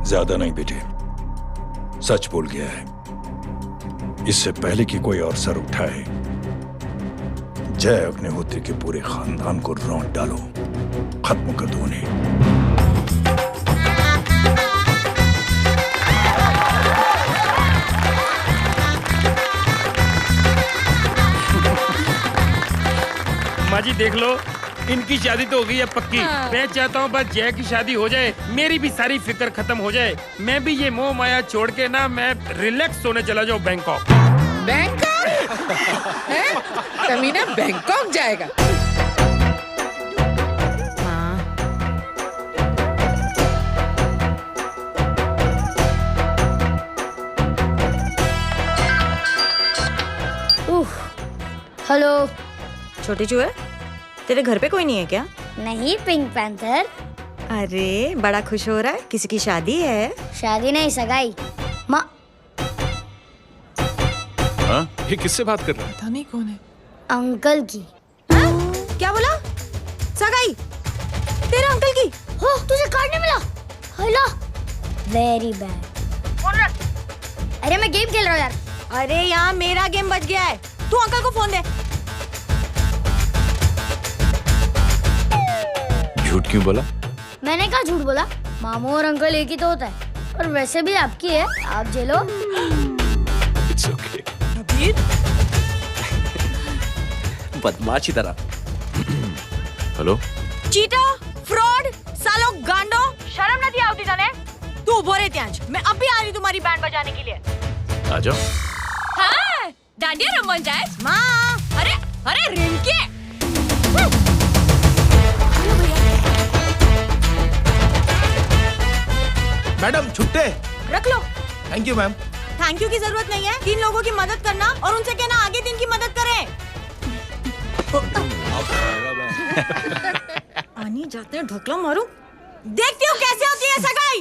ज्यादा नहीं बेटे, सच बोल गया है। इससे पहले कि कोई और सर उठाए, जय अग्निहोत्री के पूरे खानदान को रौंद डालो, खत्म कर दो उन्हें। माँ जी देख लो, इनकी शादी तो हो गई है पक्की। मैं चाहता हूँ बस जय की शादी हो जाए, मेरी भी सारी फिक्र खत्म हो जाए। मैं भी ये मोह माया छोड़ के ना मैं रिलैक्स होने चला जाऊँ बैंकॉक। बैंकॉक? कमीना बैंकॉक जाएगा? हेलो। छोटी चूहे, तेरे घर पे कोई नहीं है क्या? नहीं, पिंक पैंथर। अरे बड़ा खुश हो रहा है, किसी की शादी है? शादी नहीं, सगाई। माँ। हाँ? ये किससे बात कर रहा है? पता नहीं कौन है। अंकल की। क्या बोला? सगाई? तेरे अंकल की? हो, तुझे कार्ड नहीं मिला? हेलो। Very bad. अरे मैं गेम खेल रहा हूँ यार। अरे यहाँ मेरा गेम बच गया है, तू अंकल को फोन दे। झूठ क्यों बोला? मैंने कहा झूठ बोला? मामू और अंकल एक ही तो होता है, और वैसे भी आपकी है, आप झेलो। It's okay. बदमाश की तरह। हेलो? चीटा, फ्रॉड, सालो गांडो, शर्म नहीं आती तने? तू बोरे त्यांज, मैं अब भी आ रही तुम्हारी बैंड बजाने के लिए। आ जाओ। हाँ, डांडिया रमन जाए। माँ, अरे अरे रिंकी। मैडम छुट्टे। रख लो। Thank you ma'am. Thank you की जरूरत नहीं है, 3 लोगों की मदद करना और उनसे कहना आगे 3 की मदद करें। आनी जाते हैं, ढोकला मारूं। देखती हूँ कैसे होती है सगाई।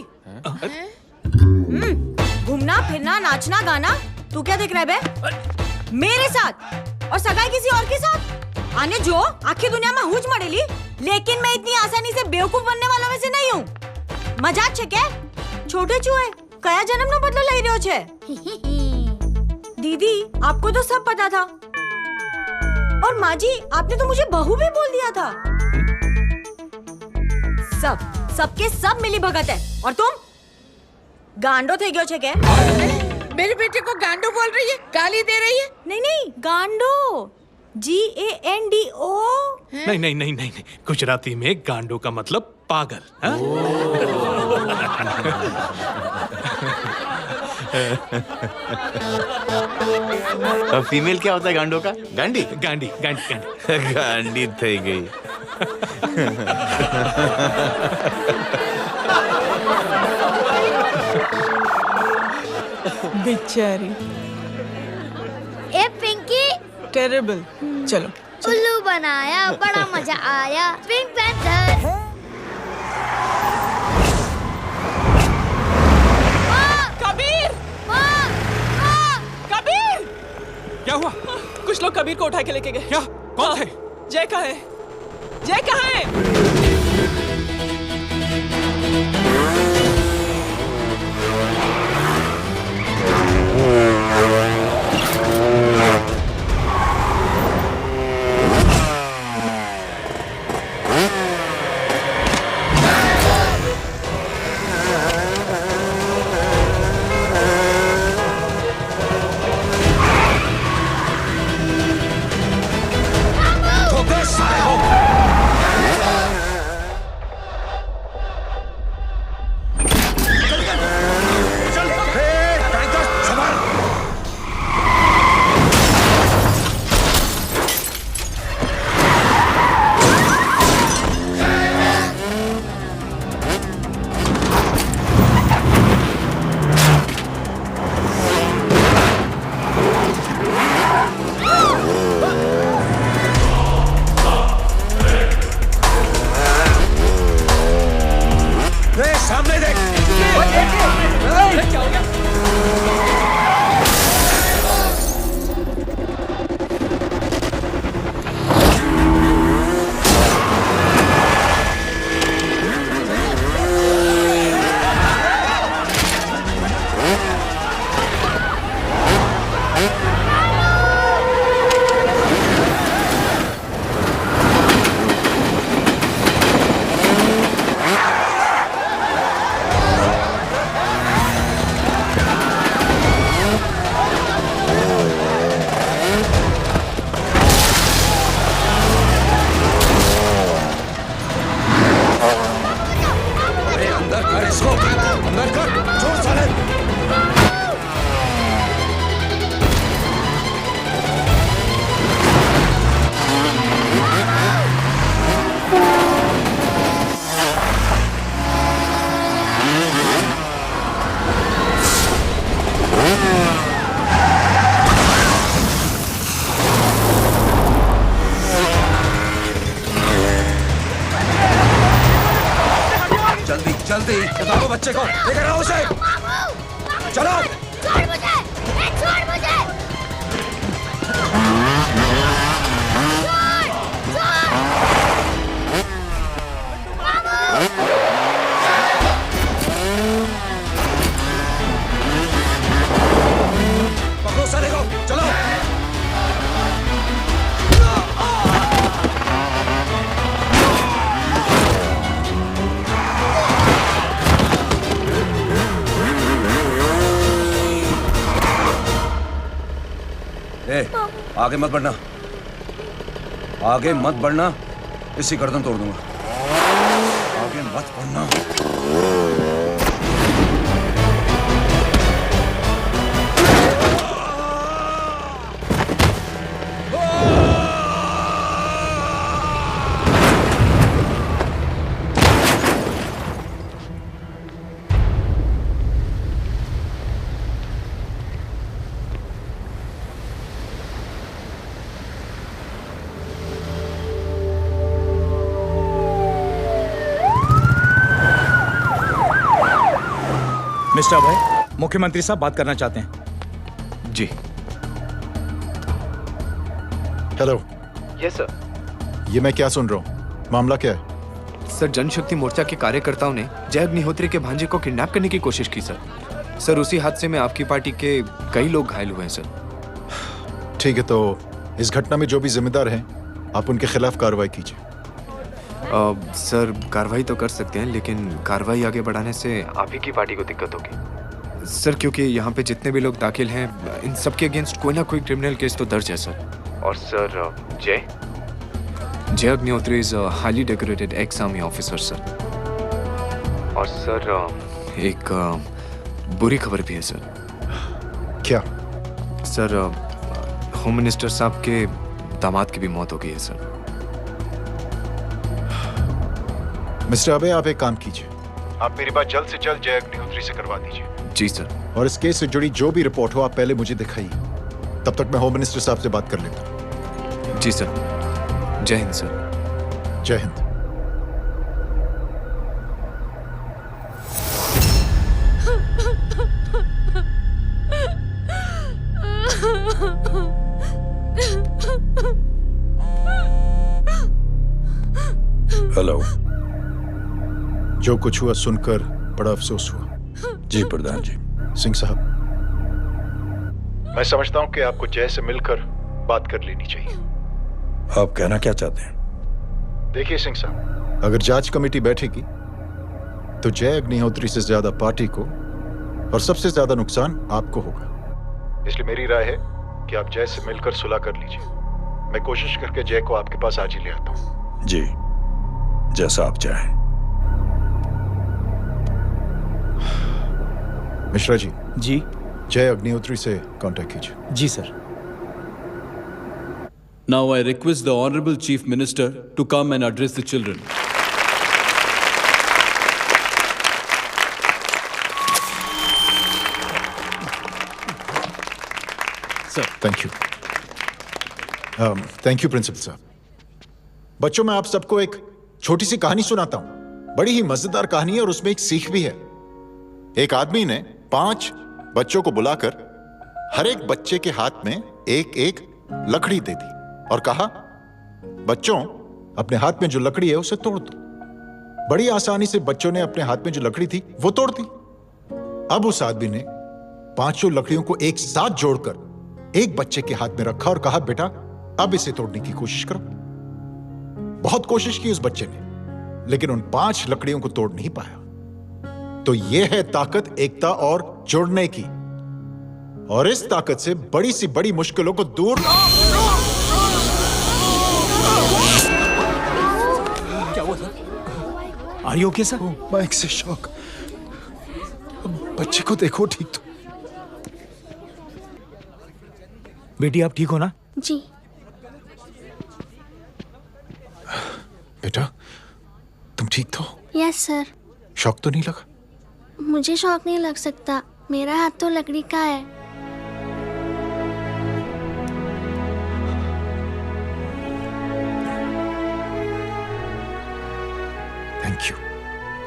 घूमना फिरना नाचना गाना, तू क्या देख रहा है बे? मेरे साथ और सगाई किसी और के साथ? आने जो आखिर दुनिया में हुज मड़ेली, लेकिन मैं इतनी आसानी से बेवकूफ बनने वालों में से नहीं हूँ। मजाक छे क्या? छोटे चूहे कया जन्म नो बदलो लई रह्यो छे? दीदी आपको तो सब पता था, और माँ जी आपने तो मुझे बहू भी बोल दिया था। सबके सब मिली भगत है, और तुम गांडो थे गयो छे क्या? मेरे बेटे को गांडो बोल रही है, गाली दे रही है? नहीं गांडो, GANDO। नहीं नहीं नहीं नहीं नहीं, गुजराती में गांडो का मतलब पागल। हाँ? अब फीमेल क्या होता है गांडो का? गांडी गांडी गांडी गांडी गांडी थई गई। बेचारी। ए पिंकी। टेरेबल। चलो उल्लू बनाया, बड़ा मजा आया। Pink panther. कबीर! कबीर! क्या हुआ? कुछ लोग कबीर को उठा के लेके गए। क्या? कौन थे? जय कहाँ है? जय कहाँ है? जल्दी बताओ बच्चे को, लेकर आओ उसे। चलो। छोड़ मुझे, छोड़ मुझे। पकड़ो साले को, चलो। आगे मत बढ़ना, आगे मत बढ़ना, इसी गर्दन तोड़ दूंगा। आगे मत बढ़ना। मिस्टर अभय, मुख्यमंत्री साहब बात करना चाहते हैं। जी। हेलो। Yes sir. ये मैं क्या सुन रहा हूँ? मामला क्या है? सर, जनशक्ति मोर्चा के कार्यकर्ताओं ने जय अग्निहोत्री के भांजे को किडनैप करने की कोशिश की सर। सर, उसी हादसे में आपकी पार्टी के कई लोग घायल हुए हैं सर। ठीक है, तो इस घटना में जो भी जिम्मेदार हैं, आप उनके खिलाफ कार्रवाई कीजिए। सर, कार्रवाई तो कर सकते हैं, लेकिन कार्रवाई आगे बढ़ाने से आप ही की पार्टी को दिक्कत होगी सर, क्योंकि यहाँ पे जितने भी लोग दाखिल हैं, इन सबके अगेंस्ट कोई ना कोई क्रिमिनल केस तो दर्ज है सर। और सर, जय Agnihotri is highly decorated ex army officer sir. और सर, एक बुरी खबर भी है सर। क्या? सर, होम मिनिस्टर साहब के दामाद की भी मौत हो गई है सर। मिस्टर अबे, आप एक काम कीजिए, आप मेरी बात जल्द से जल्द जय अग्निहोत्री से करवा दीजिए। जी सर। और इस केस से जुड़ी जो भी रिपोर्ट हो, आप पहले मुझे दिखाइए, तब तक मैं होम मिनिस्टर साहब से बात कर लेता हूँ। जी सर। जय हिंद सर। जय हिंद। हेलो। जो कुछ हुआ सुनकर बड़ा अफसोस हुआ। जी प्रधान जी। सिंह साहब, मैं समझता हूं कि आपको जय से मिलकर बात कर लेनी चाहिए। आप कहना क्या चाहते हैं? देखिए सिंह साहब, अगर जांच कमेटी बैठेगी तो जय अग्निहोत्री से ज्यादा पार्टी को और सबसे ज्यादा नुकसान आपको होगा। इसलिए मेरी राय है कि आप जय से मिलकर सुलह कर लीजिए। मैं कोशिश करके जय को आपके पास आज ही ले आता हूं। जी, जैसा आप चाहें। मिश्रा जी। जी। जय अग्निहोत्री से कांटेक्ट कीजिए। जी sir. Now I request the Honorable Chief Minister to come and address the children. Sir, thank you. Thank you principal साहब। बच्चों, मैं आप सबको एक छोटी सी कहानी सुनाता हूं। बड़ी ही मजेदार कहानी है और उसमें एक सीख भी है। एक आदमी ने 5 बच्चों को बुलाकर हर एक बच्चे के हाथ में एक एक लकड़ी दे दी और कहा, बच्चों, अपने हाथ में जो लकड़ी है उसे तोड़ दो। बड़ी आसानी से बच्चों ने अपने हाथ में जो लकड़ी थी वो तोड़ दी। अब उस आदमी ने 5 लकड़ियों को एक साथ जोड़कर एक बच्चे के हाथ में रखा और कहा, बेटा, अब इसे तोड़ने की कोशिश करो। बहुत कोशिश की उस बच्चे ने, लेकिन उन 5 लकड़ियों को तोड़ नहीं पाया। तो यह है ताकत एकता और जुड़ने की। और इस ताकत से बड़ी सी बड़ी मुश्किलों को दूर। क्या हुआ sir? Are you okay, sir? Mike से शॉक। बच्चे को देखो ठीक तो। बेटी, आप ठीक हो ना? जी। बेटा, तुम ठीक तो? Yes sir. शॉक तो नहीं लगा? मुझे शौक नहीं लग सकता, मेरा हाथ तो लकड़ी का है। Thank you.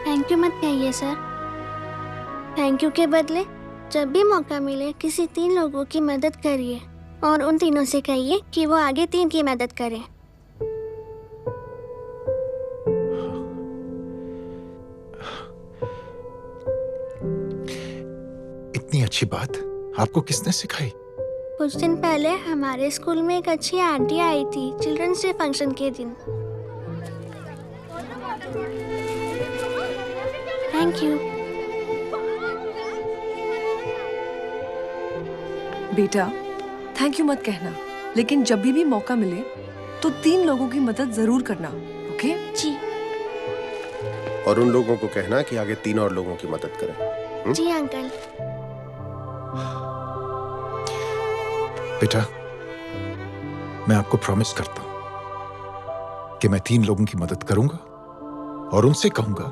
थैंक यू मत कहिए सर। थैंक यू के बदले जब भी मौका मिले किसी 3 लोगों की मदद करिए और उन तीनों से कहिए कि वो आगे 3 की मदद करें। इतनी अच्छी बात आपको किसने सिखाई? कुछ दिन पहले हमारे स्कूल में एक अच्छी आंटी आई थी चिल्ड्रंस डे फंक्शन के दिन। Thank you. बेटा थैंक यू मत कहना, लेकिन जब भी मौका मिले तो 3 लोगों की मदद जरूर करना, ओके? जी। और उन लोगों को कहना कि आगे 3 और लोगों की मदद करें। जी अंकल। बेटा, मैं आपको प्रॉमिस करता हूं कि मैं 3 लोगों की मदद करूंगा और उनसे कहूंगा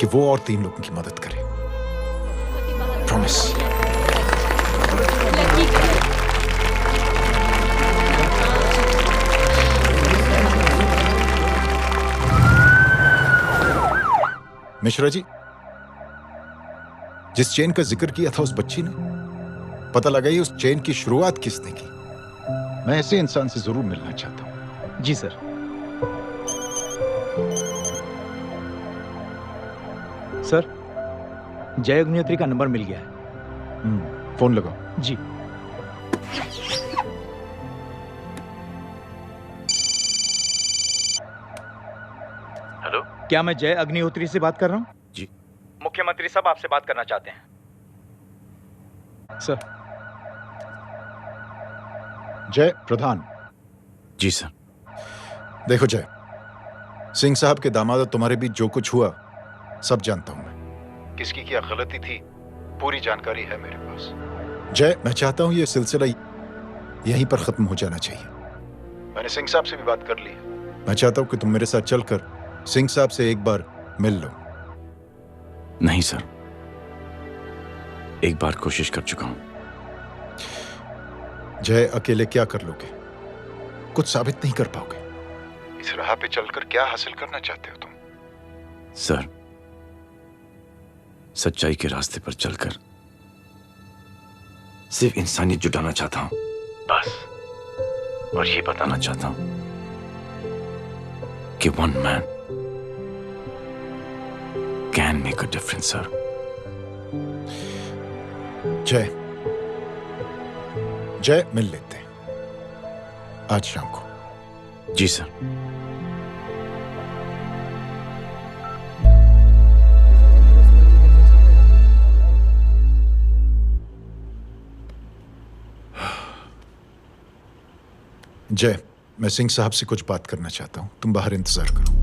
कि वो और 3 लोगों की मदद करें। प्रॉमिस। मिश्रा जी, जिस चेन का जिक्र किया था उस बच्ची ने, पता लगाइए उस चेन की शुरुआत किसने की। मैं ऐसे इंसान से जरूर मिलना चाहता हूं। जी सर। सर, जय अग्निहोत्री का नंबर मिल गया है। फोन लगाओ। जी। हेलो, क्या मैं जय अग्निहोत्री से बात कर रहा हूँ? जी। मुख्यमंत्री साहब आपसे बात करना चाहते हैं सर। जय प्रधान। जी सर। देखो जय, सिंह साहब के दामाद तुम्हारे बीच जो कुछ हुआ सब जानता हूं मैं। किसकी क्या गलती थी पूरी जानकारी है मेरे पास। जय, मैं चाहता हूं ये सिलसिला यहीं पर खत्म हो जाना चाहिए। मैंने सिंह साहब से भी बात कर ली है। मैं चाहता हूं कि तुम मेरे साथ चलकर सिंह साहब से एक बार मिल लो। नहीं सर, एक बार कोशिश कर चुका हूं। जय, अकेले क्या कर लोगे? कुछ साबित नहीं कर पाओगे। इस राह पे चलकर क्या हासिल करना चाहते हो तुम? सर, सच्चाई के रास्ते पर चलकर सिर्फ इंसानियत जुटाना चाहता हूं, बस। और ये बताना चाहता हूं कि one man can make a difference sir. जय, जय, मिल लेते हैं आज शाम को। जी सर। जय, मैं सिंह साहब से कुछ बात करना चाहता हूं। तुम बाहर इंतजार करो।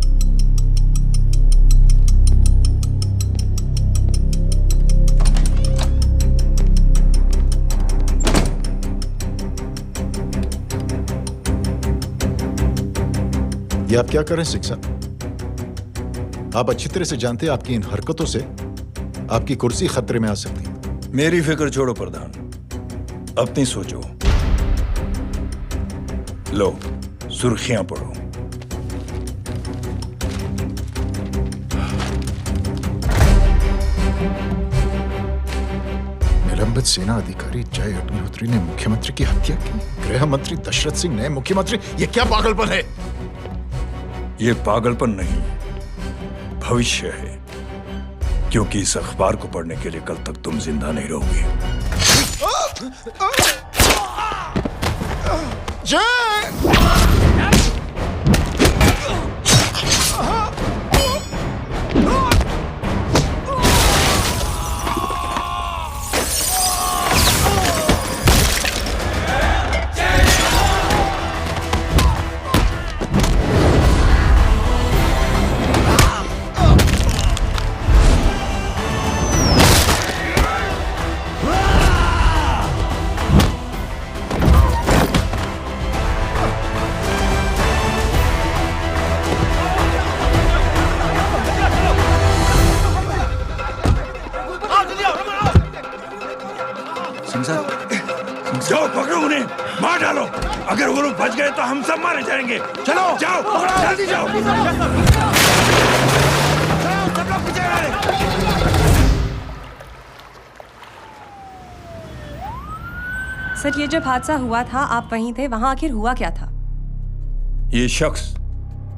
ये आप क्या कर रहे हैं सिंह साहब? आप अच्छी तरह से जानते हैं आपकी इन हरकतों से आपकी कुर्सी खतरे में आ सकती है। मेरी फिक्र छोड़ो प्रधान, अपनी सोचो। लो, सुर्खियां पढ़ो। निलंबित सेना अधिकारी जय अग्निहोत्री ने मुख्यमंत्री की हत्या की। गृह मंत्री दशरथ सिंह ने मुख्यमंत्री, ये क्या पागलपन है? ये पागलपन नहीं, भविष्य है, क्योंकि इस अखबार को पढ़ने के लिए कल तक तुम जिंदा नहीं रहोगे। जाओ पकड़ो उन्हें, मार डालो। अगर वो लोग बच गए तो हम सब मारे जाएंगे। चलो जाओ, जल्दी जाओ। सब लोग पीछे सर, ये जब हादसा हुआ था आप वहीं थे, वहां आखिर हुआ क्या था? ये शख्स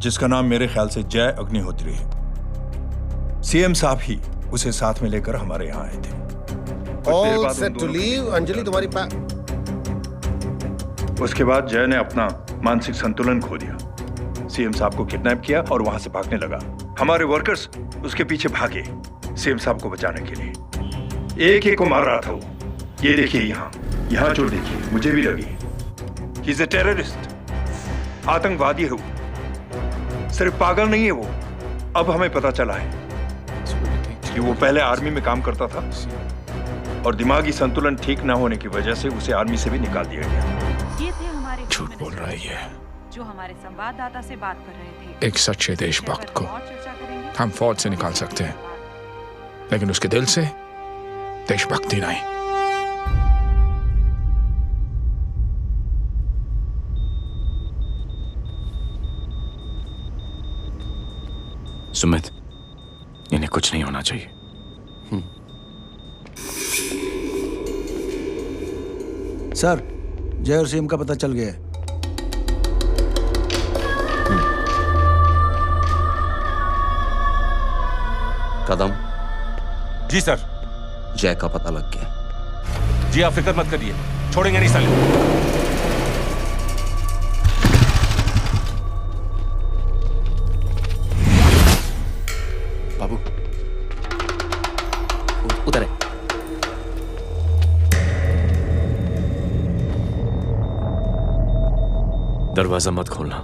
जिसका नाम मेरे ख्याल से जय अग्निहोत्री है, सीएम साहब ही उसे साथ में लेकर हमारे यहाँ आए थे। All set to leave, Anjali तुम्हारी उसके बाद जय ने अपना मानसिक संतुलन खो दिया, सीएम साहब को किडनैप किया और वहां से भागने लगा। हमारे वर्कर्स उसके पीछे भागे सीएम साहब को बचाने के लिए। एक को मार रहा था वो। ये देखिए यहाँ चोट देखिए, मुझे भी लगी। ही इज अ टेररिस्ट, आतंकवादी है वो, सिर्फ पागल नहीं है वो। अब हमें पता चला है कि वो पहले आर्मी में काम करता था और दिमागी संतुलन ठीक न होने की वजह से उसे आर्मी से भी निकाल दिया गया। ये थे हमारे झूठ बोल रहा है जो हमारे संवाददाता से बात कर रहे थे। एक सच्चे देशभक्त को हम फौज से निकाल सकते हैं, लेकिन उसके दिल से देशभक्ति नहीं। सुमित, इन्हें कुछ नहीं होना चाहिए। सर, जय और सीएम का पता चल गया है। कदम। जी सर। जय का पता लग गया। जी आप फिक्र मत करिए, छोड़ेंगे नहीं साले। बाबू उधर है। दरवाजा मत खोलना।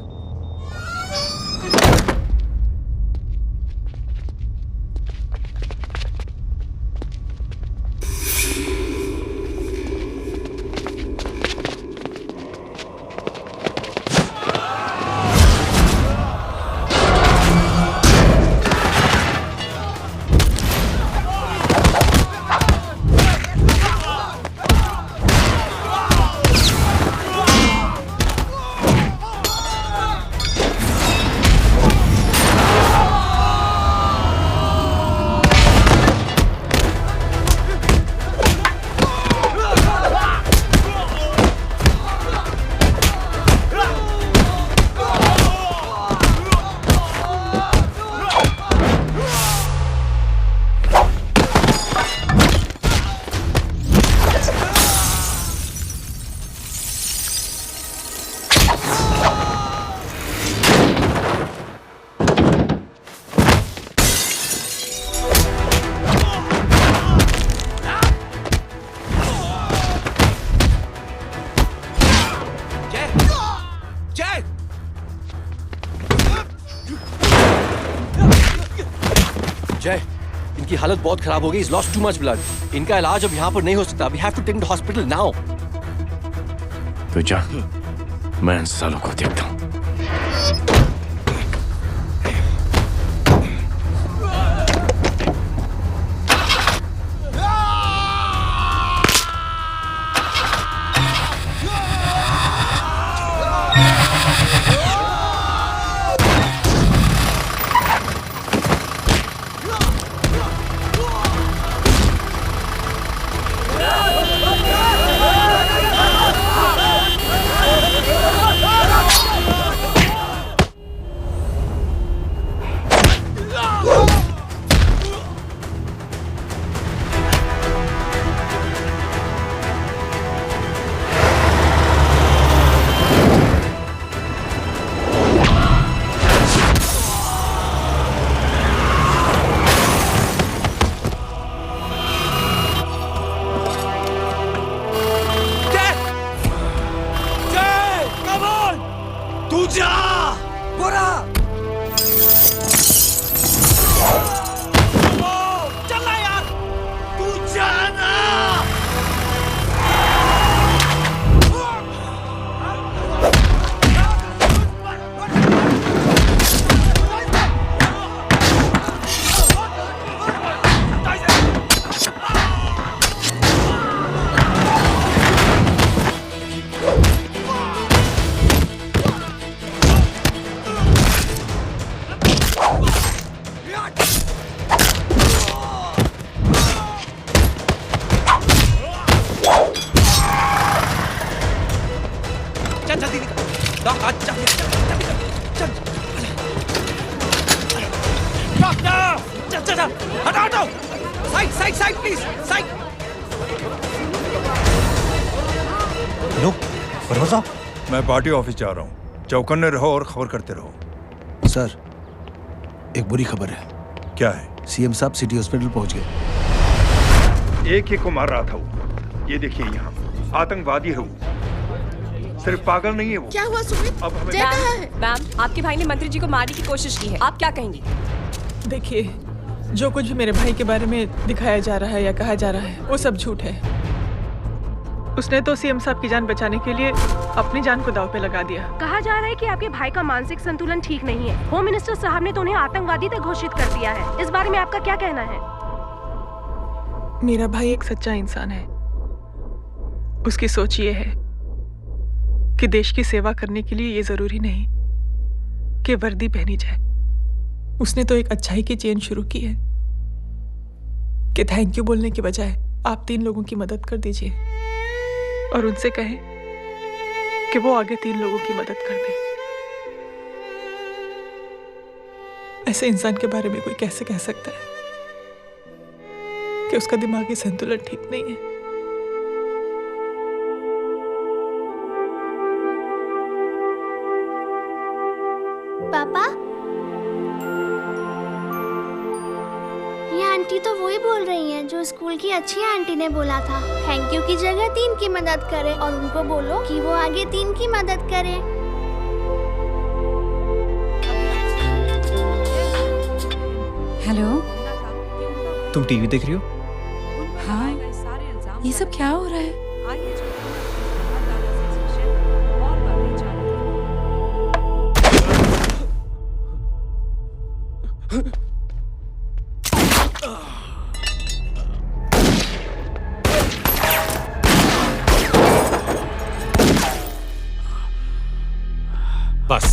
जय, इनकी हालत बहुत खराब हो गई। He's lost too much blood. इनका इलाज अब यहाँ पर नहीं हो सकता। We have to take him to hospital now. तो जा, मैं इन सालों को देखता हूँ। चाचा हटाओ हटाओ, side side side please side. Hello परवर साहब, मैं पार्टी ऑफिस जा रहा हूँ, चौकन्ने रहो और खबर करते रहो। सर एक बुरी खबर है। क्या है? सीएम साहब सिटी हॉस्पिटल पहुंच गए। एक को मार रहा था वो, ये देखिए यहाँ आतंकवादी है वो, सिर्फ पागल नहीं है वो। क्या हुआ सुमित? अब हमें जय कहाँ है? मैम, आपके भाई ने मंत्री जी को मारने की कोशिश की है, आप क्या कहेंगी? देखिए, जो कुछ भी मेरे भाई के बारे में दिखाया जा रहा है या कहा जा रहा है वो सब झूठ है। उसने तो सीएम साहब की जान बचाने के लिए अपनी जान को दांव पे लगा दिया। कहा जा रहा है कि आपके भाई का मानसिक संतुलन ठीक नहीं है। होम मिनिस्टर साहब ने तो उन्हें आतंकवादी तक घोषित कर दिया है। इस बारे में आपका क्या कहना है? मेरा भाई एक सच्चा इंसान है। उसकी सोच ये है कि देश की सेवा करने के लिए ये जरूरी नहीं कि वर्दी पहनी जाए। उसने तो एक अच्छाई की चेन शुरू की है कि थैंक यू बोलने के बजाय आप 3 लोगों की मदद कर दीजिए और उनसे कहें कि वो आगे 3 लोगों की मदद कर दे। ऐसे इंसान के बारे में कोई कैसे कह सकता है कि उसका दिमागी संतुलन ठीक नहीं है? पापा, ये आंटी तो वही बोल रही हैं जो स्कूल की अच्छी आंटी ने बोला था, थैंक यू की जगह 3 की मदद करे और उनको बोलो कि वो आगे 3 की मदद करे। हेलो, तुम टीवी देख रही हो? हाँ, ये सब क्या हो रहा है? बस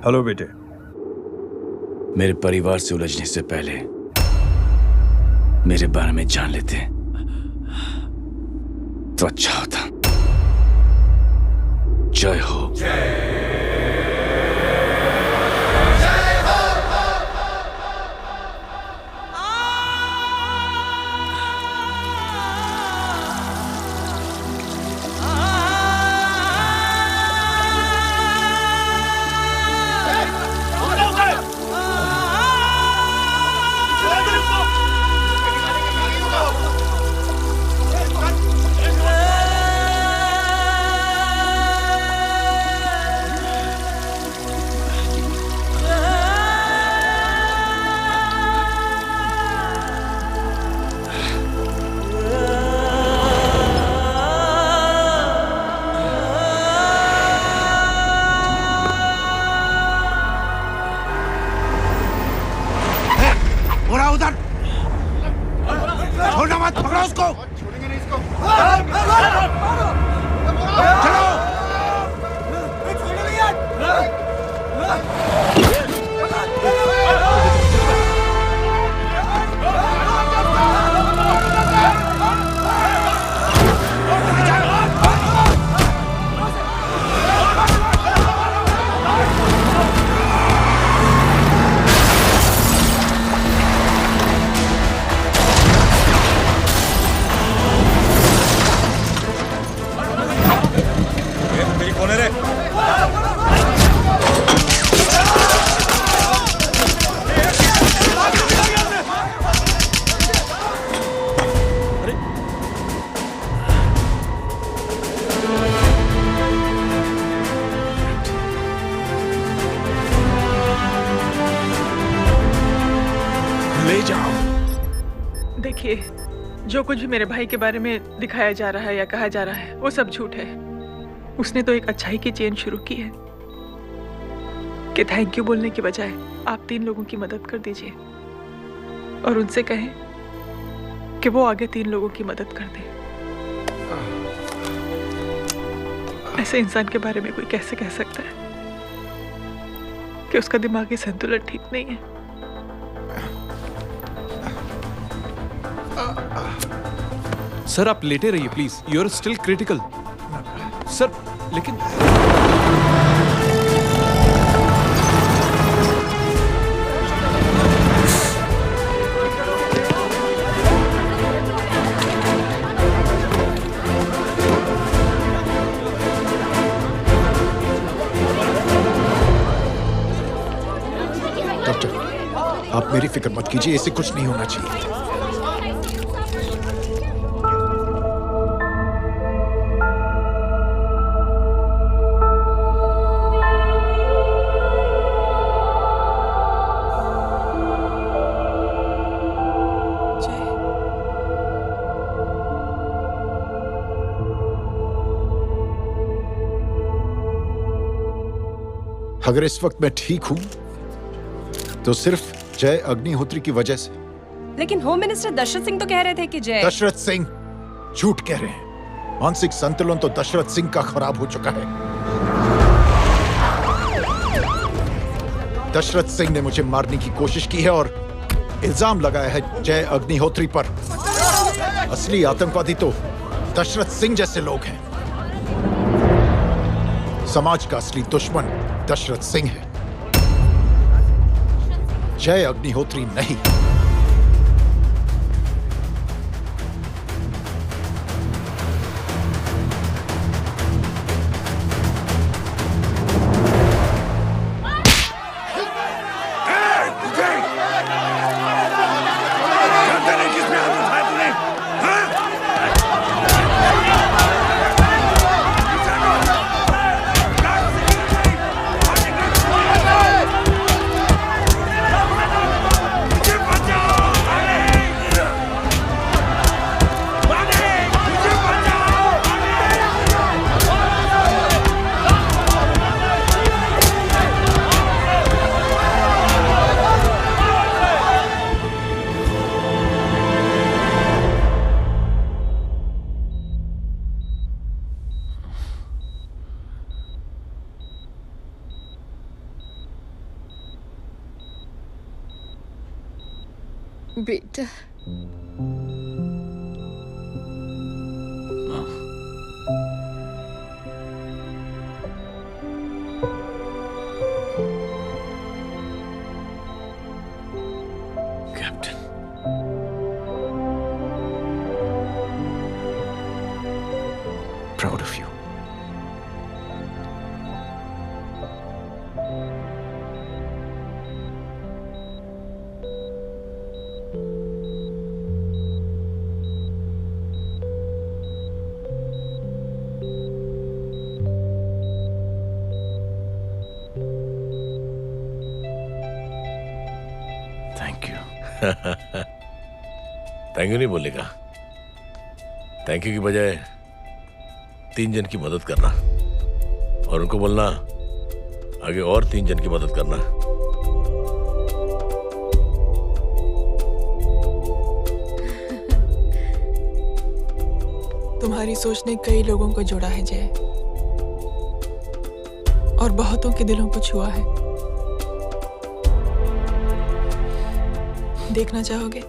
हेलो बेटे। मेरे परिवार से उलझने से पहले मेरे बारे में जान लेते तो अच्छा होता। जय हो। देखिए, जो कुछ भी मेरे भाई के बारे में दिखाया जा रहा है या कहा जा रहा है वो सब झूठ है। उसने तो एक अच्छाई की चेन शुरू की है कि थैंक यू बोलने के बजाय आप 3 लोगों की मदद कर दीजिए और उनसे कहें कि वो आगे 3 लोगों की मदद कर दे। ऐसे इंसान के बारे में कोई कैसे कह सकता है कि उसका दिमागी संतुलन ठीक नहीं है? सर आप लेटे रहिए please, you are still critical. Sir लेकिन डॉक्टर, आप मेरी फिक्र मत कीजिए, इससे कुछ नहीं होना चाहिए। अगर इस वक्त मैं ठीक हूं तो सिर्फ जय अग्निहोत्री की वजह से। लेकिन होम मिनिस्टर दशरथ सिंह तो कह रहे थे कि जय। दशरथ सिंह झूठ कह रहे हैं। मानसिक संतुलन तो दशरथ सिंह का खराब हो चुका है। दशरथ सिंह ने मुझे मारने की कोशिश की है और इल्जाम लगाया है जय अग्निहोत्री पर। असली आतंकवादी तो दशरथ सिंह जैसे लोग हैं। समाज का असली दुश्मन दशरथ सिंह है, जय अग्निहोत्री नहीं। बेटा captain, proud of you. Thank you. Thank you नहीं बोलेगा, थैंक यू की बजाय 3 जन की मदद करना और उनको बोलना आगे और 3 जन की मदद करना। तुम्हारी सोच ने कई लोगों को जोड़ा है जय, और बहुतों के दिलों को छुआ है। देखना चाहोगे?